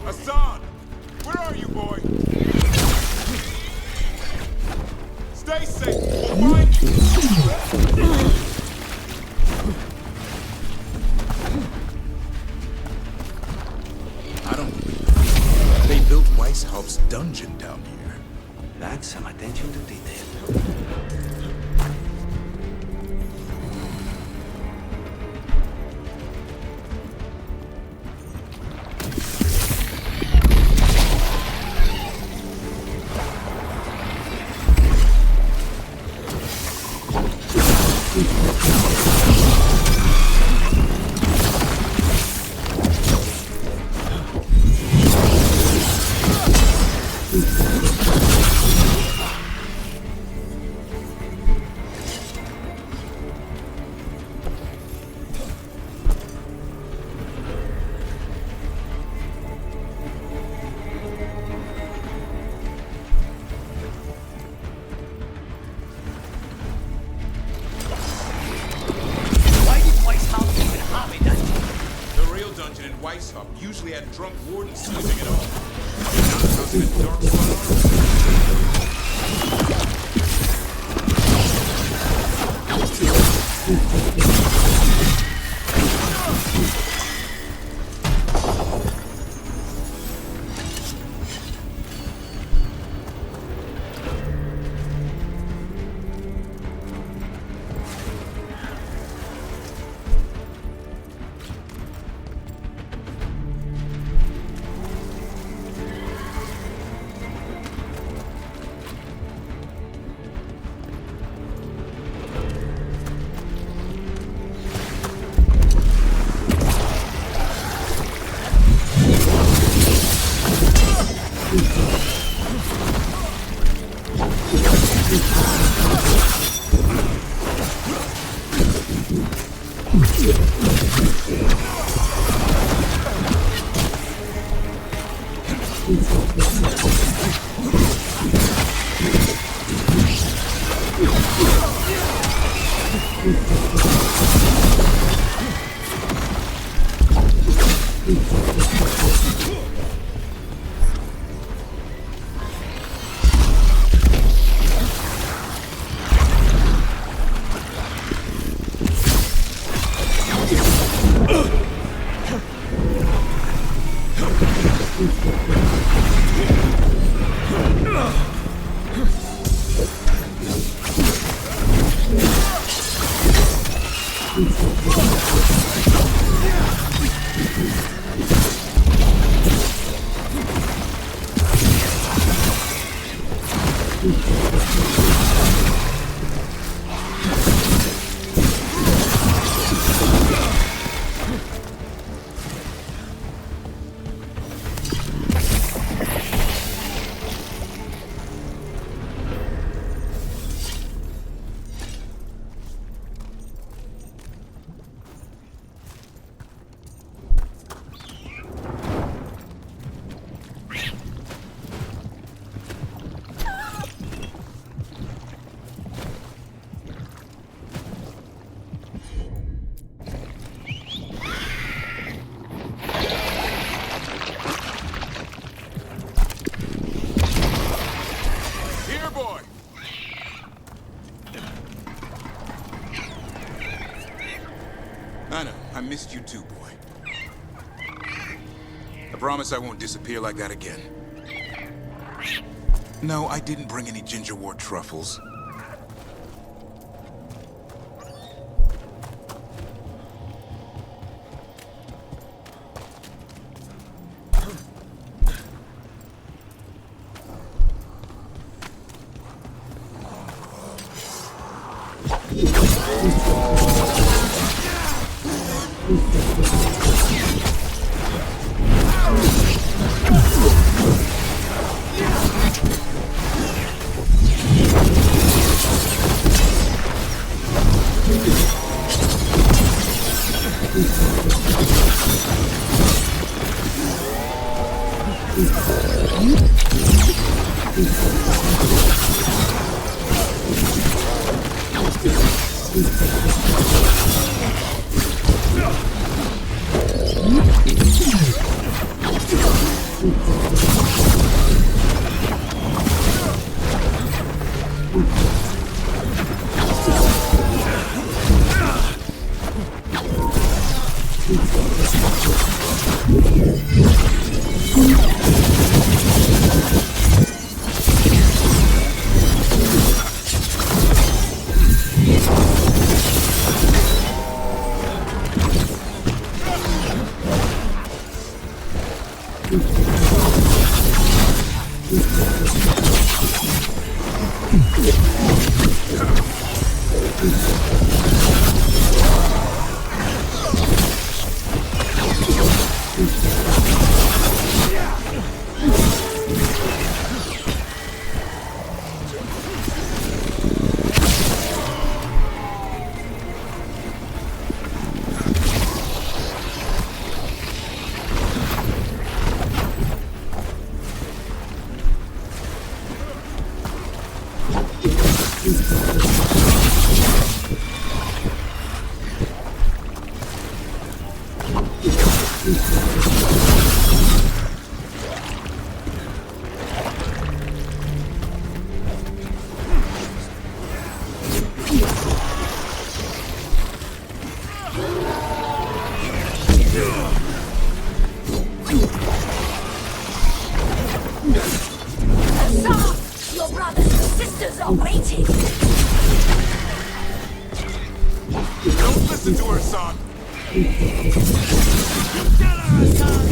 Hassan! Where are you, boy? Stay safe, all right? I don't believe it. They built Weishaupt's dungeon down here. That's some attention to detail. The real dungeon in Weishaupt used usually had drunk wardens sleeping at home. Now the house had dark I know. I missed you too, boy. I promise I won't disappear like that again. No, I didn't bring any gingerwort truffles. are waiting. Don't listen to her, son. Tell her, son.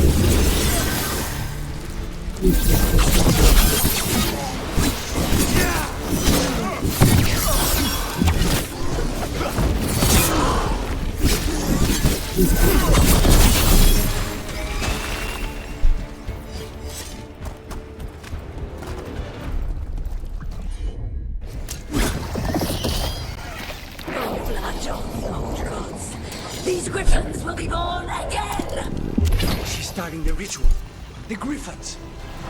These griffins will be born again! She's starting the ritual. The griffins.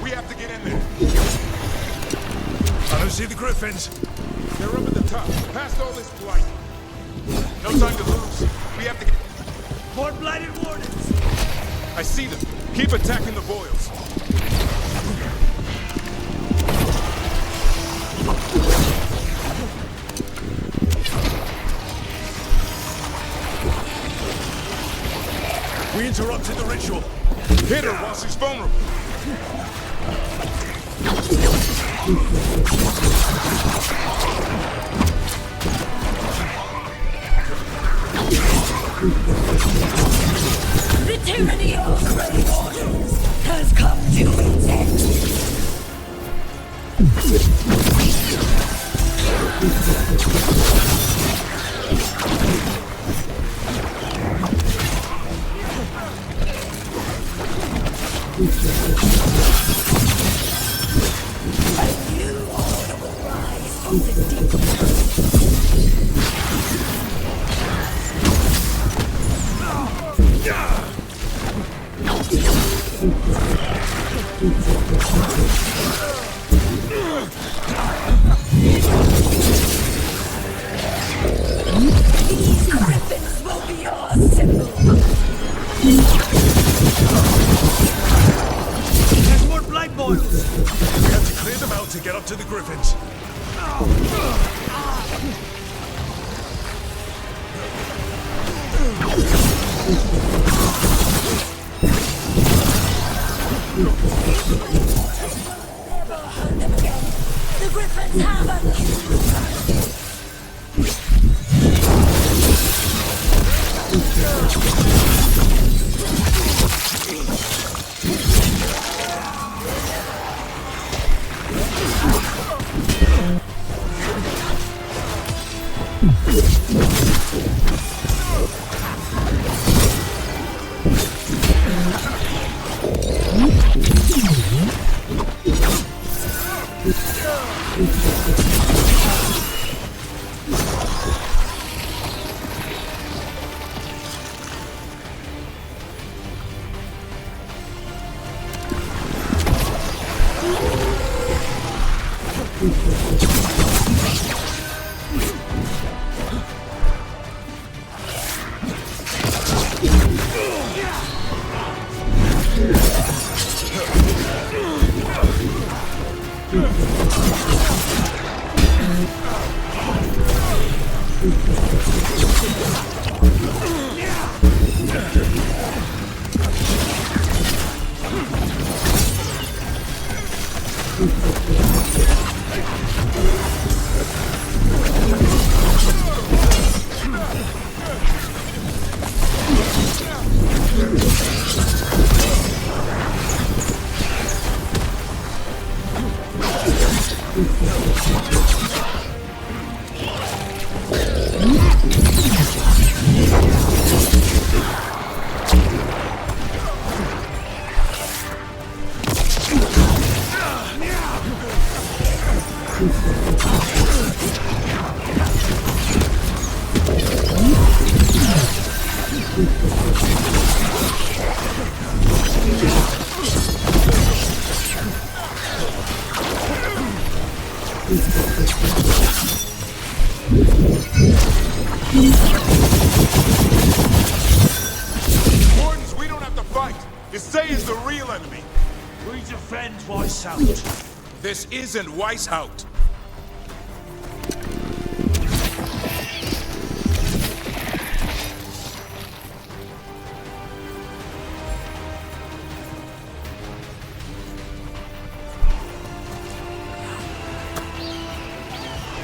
We have to get in there. I don't see the griffins. They're up at the top, past all this blight. No time to lose. We have to get... More blighted wardens! I see them. Keep attacking the boils. We interrupted the ritual. Hit her while she's vulnerable. The tyranny of Grey Wardens has come to its end. A new order will rise from the deep. These griffins will be our symbol. There's more blight boils! We have to clear them out to get up to the griffins. The griffins have a Wardens, we don't have to fight. Isay is the real enemy. We defend Weishaupt. This isn't Weishaupt.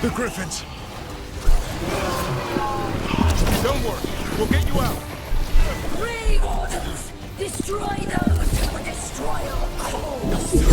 The Griffins! Don't worry, we'll get you out. Grey Wardens! Destroy those who destroy our cause!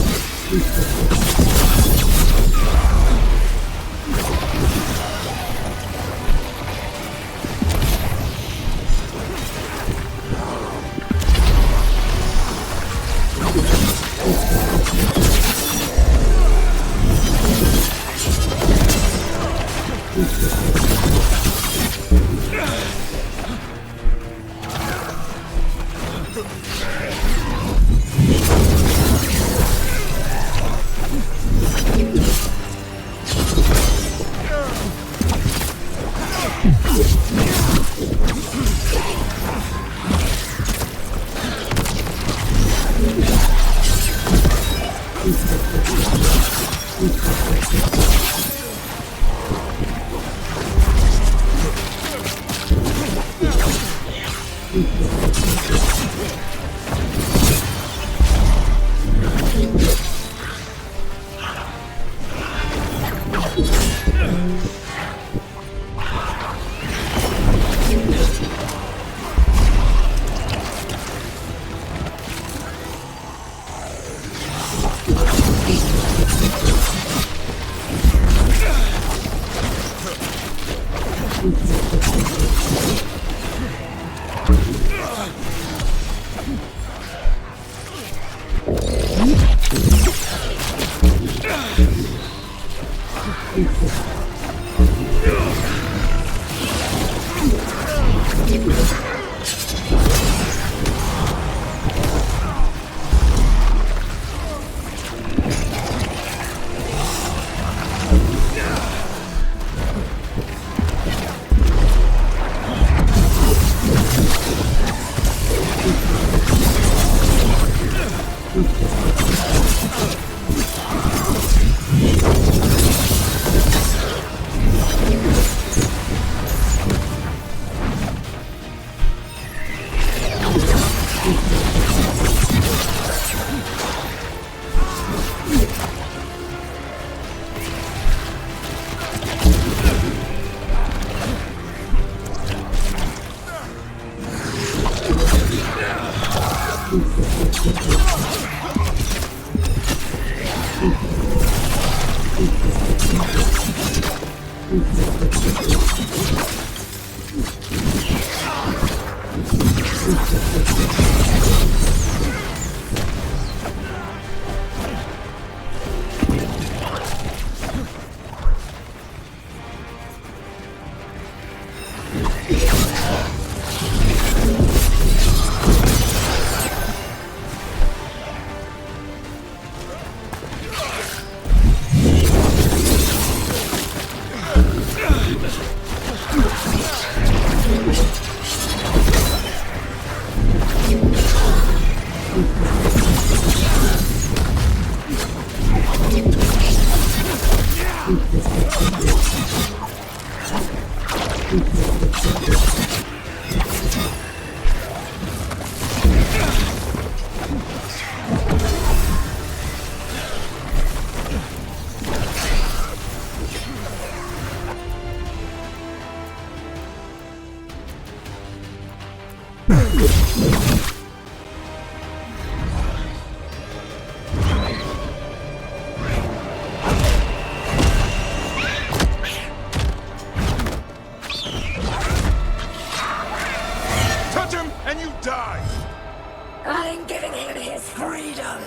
I'm giving him his freedom.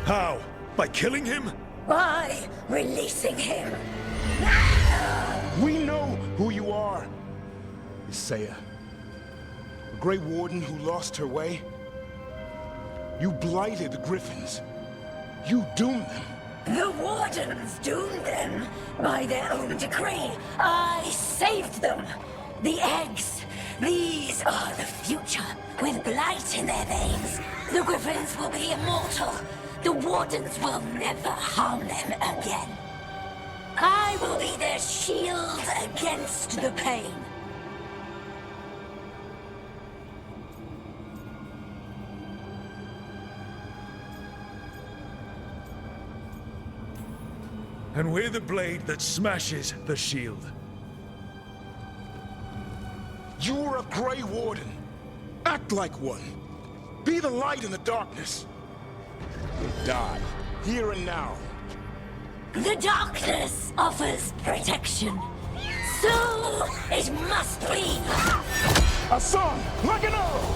How? By killing him? By releasing him. We know who you are. Isaiah. A Grey Warden who lost her way. You blighted the Griffins. You doomed them. The Wardens doomed them by their own decree. I saved them. The eggs. These are the future, with blight in their veins. The Griffins will be immortal. The Wardens will never harm them again. I will be their shield against the pain. And we're the blade that smashes the shield. You're a Grey Warden. Act like one. Be the light in the darkness. Or die, here and now. The darkness offers protection. So it must be. A son, like an arrow!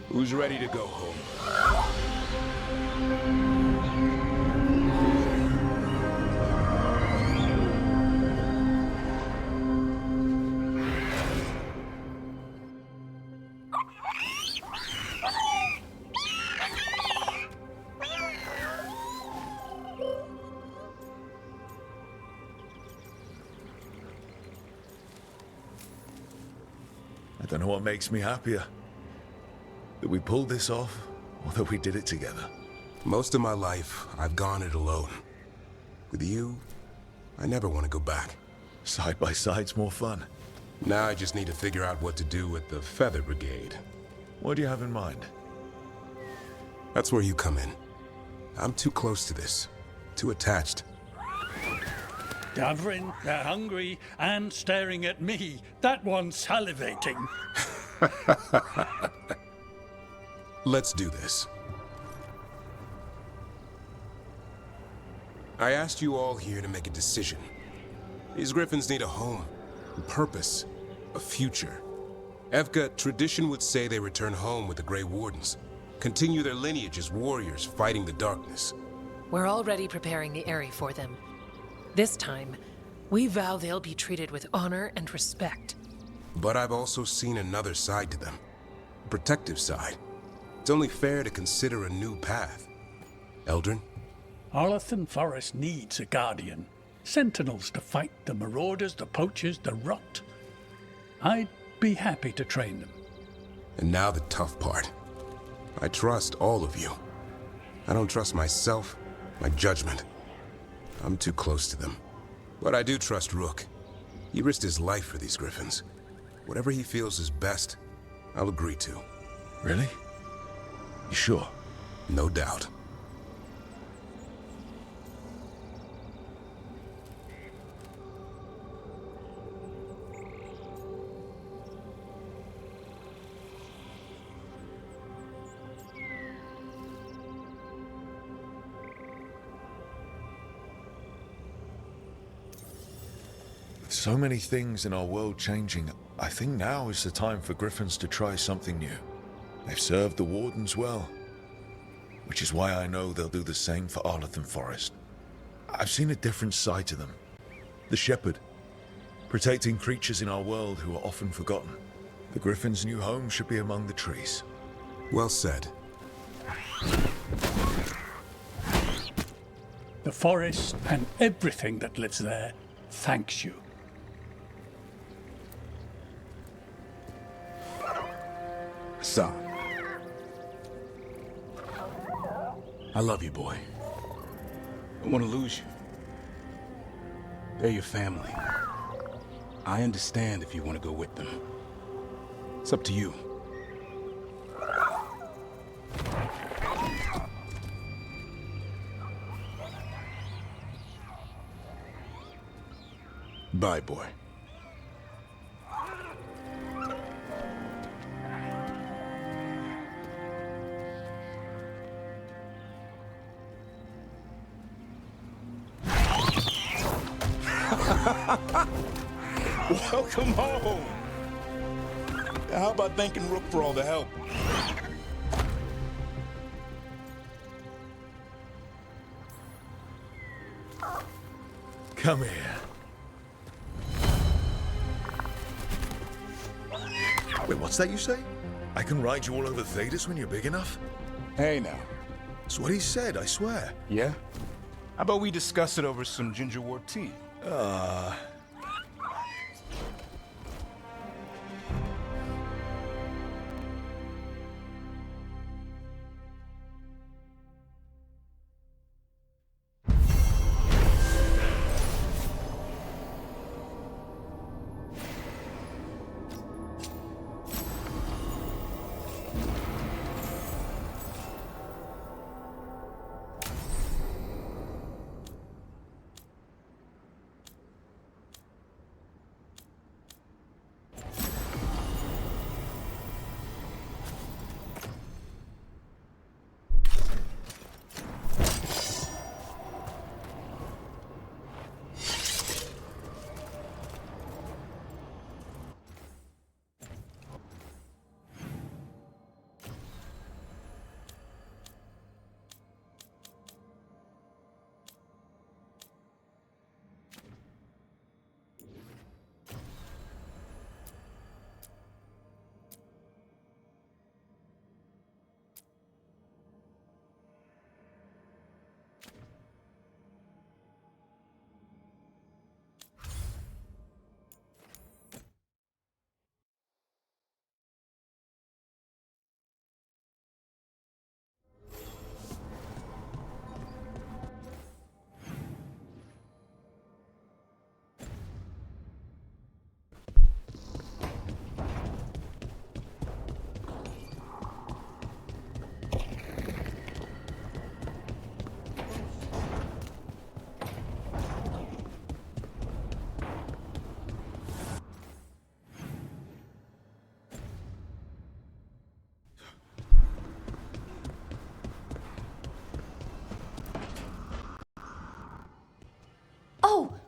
Who's ready to go home? I don't know what makes me happier. That we pulled this off, or that we did it together. Most of my life, I've gone it alone. With you, I never want to go back. Side by side's more fun. Now I just need to figure out what to do with the Feather Brigade. What do you have in mind? That's where you come in. I'm too close to this. Too attached. Davrin, they're hungry and staring at me. That one's salivating. Let's do this. I asked you all here to make a decision. These griffins need a home, a purpose, a future. Evka, tradition would say they return home with the Grey Wardens, continue their lineage as warriors fighting the darkness. We're already preparing the Eyrie for them. This time, we vow they'll be treated with honor and respect. But I've also seen another side to them, a protective side. It's only fair to consider a new path. Eldrin? Arlathan Forest needs a guardian. Sentinels to fight the marauders, the poachers, the rot. I'd be happy to train them. And now the tough part. I trust all of you. I don't trust myself, my judgment. I'm too close to them. But I do trust Rook. He risked his life for these griffins. Whatever he feels is best, I'll agree to. Really? You sure? No doubt. With so many things in our world changing, I think now is the time for griffins to try something new. They've served the Wardens well, which is why I know they'll do the same for Arlathan Forest. I've seen a different side to them. The Shepherd, protecting creatures in our world who are often forgotten. The Griffin's new home should be among the trees. Well said. The forest and everything that lives there thanks you. Son. I love you, boy. I don't want to lose you. They're your family. I understand if you want to go with them. It's up to you. Bye, boy. Welcome home. How about thanking Rook for all the help? Come here. Wait, what's that you say? I can ride you all over Thedas when you're big enough? Hey now. That's what he said, I swear. Yeah? How about we discuss it over some gingerwort tea?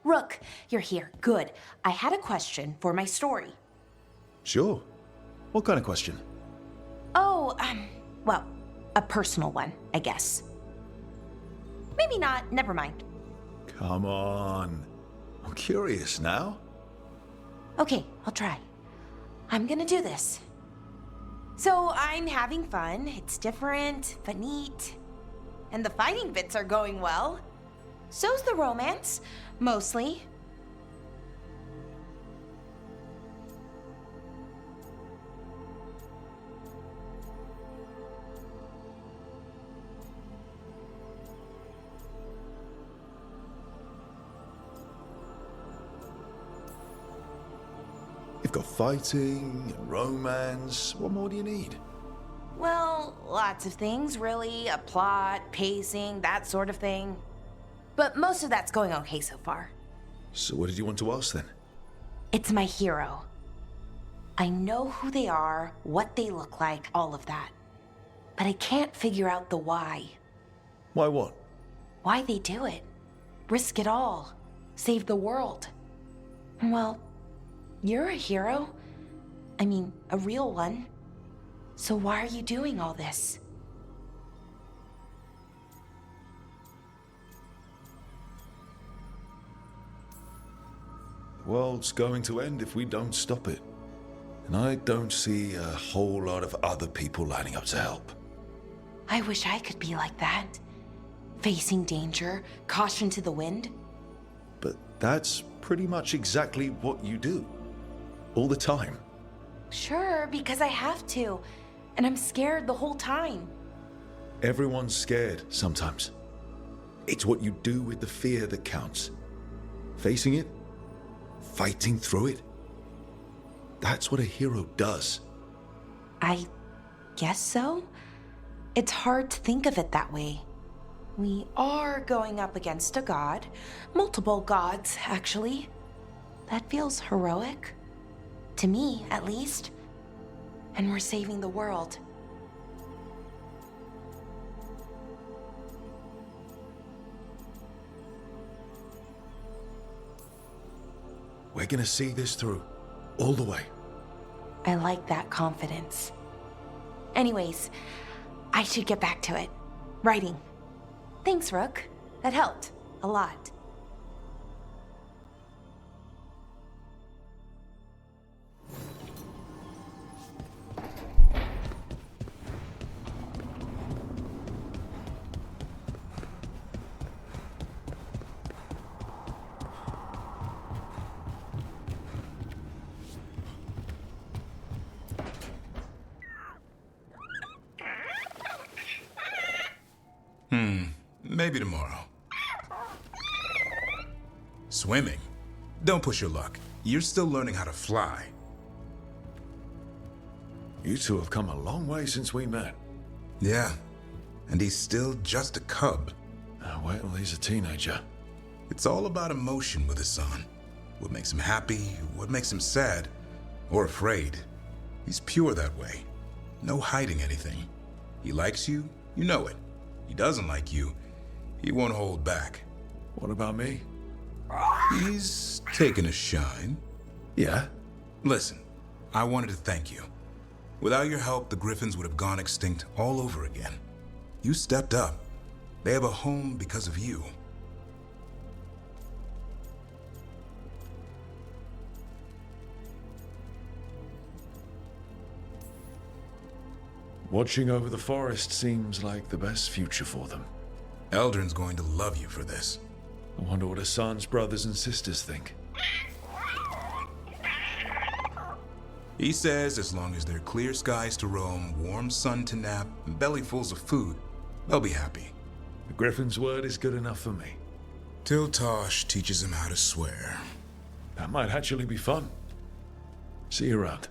Rook, you're here. Good. I had a question for my story. Sure. What kind of question? Oh, well, a personal one, I guess. Maybe not. Never mind. Come on. I'm curious now. Okay, I'll try. I'm gonna do this. So I'm having fun. It's different, but neat. And the fighting bits are going well. So's the romance, mostly. You've got fighting and romance. What more do you need? Well, lots of things, really. A plot, pacing, that sort of thing. But most of that's going okay so far. So what did you want to ask then? It's my hero. I know who they are, what they look like, all of that. But I can't figure out the why. Why what? Why they do it. Risk it all. Save the world. Well, you're a hero. I mean, a real one. So why are you doing all this? The world's going to end if we don't stop it. And I don't see a whole lot of other people lining up to help. I wish I could be like that. Facing danger, caution to the wind. But that's pretty much exactly what you do. All the time. Sure, because I have to. And I'm scared the whole time. Everyone's scared sometimes. It's what you do with the fear that counts. Facing it, fighting through it. That's what a hero does. I guess so. It's hard to think of it that way. We are going up against a god. Multiple gods, actually. That feels heroic. To me, at least. And we're saving the world. We're gonna see this through. All the way. I like that confidence. Anyways, I should get back to it. Writing. Thanks, Rook. That helped. A lot. Maybe tomorrow. Swimming? Don't push your luck. You're still learning how to fly. You two have come a long way since we met. Yeah, and he's still just a cub. Wait till he's a teenager. It's all about emotion with his son. What makes him happy, what makes him sad, or afraid. He's pure that way. No hiding anything. He likes you, you know it. He doesn't like you, he won't hold back. What about me? He's taken a shine. Yeah? Listen, I wanted to thank you. Without your help, the Griffins would have gone extinct all over again. You stepped up. They have a home because of you. Watching over the forest seems like the best future for them. Eldrin's going to love you for this. I wonder what Hassan's brothers and sisters think. He says as long as there are clear skies to roam, warm sun to nap, and bellyfuls of food, they'll be happy. The Griffin's word is good enough for me. Till Tosh teaches him how to swear. That might actually be fun. See you around.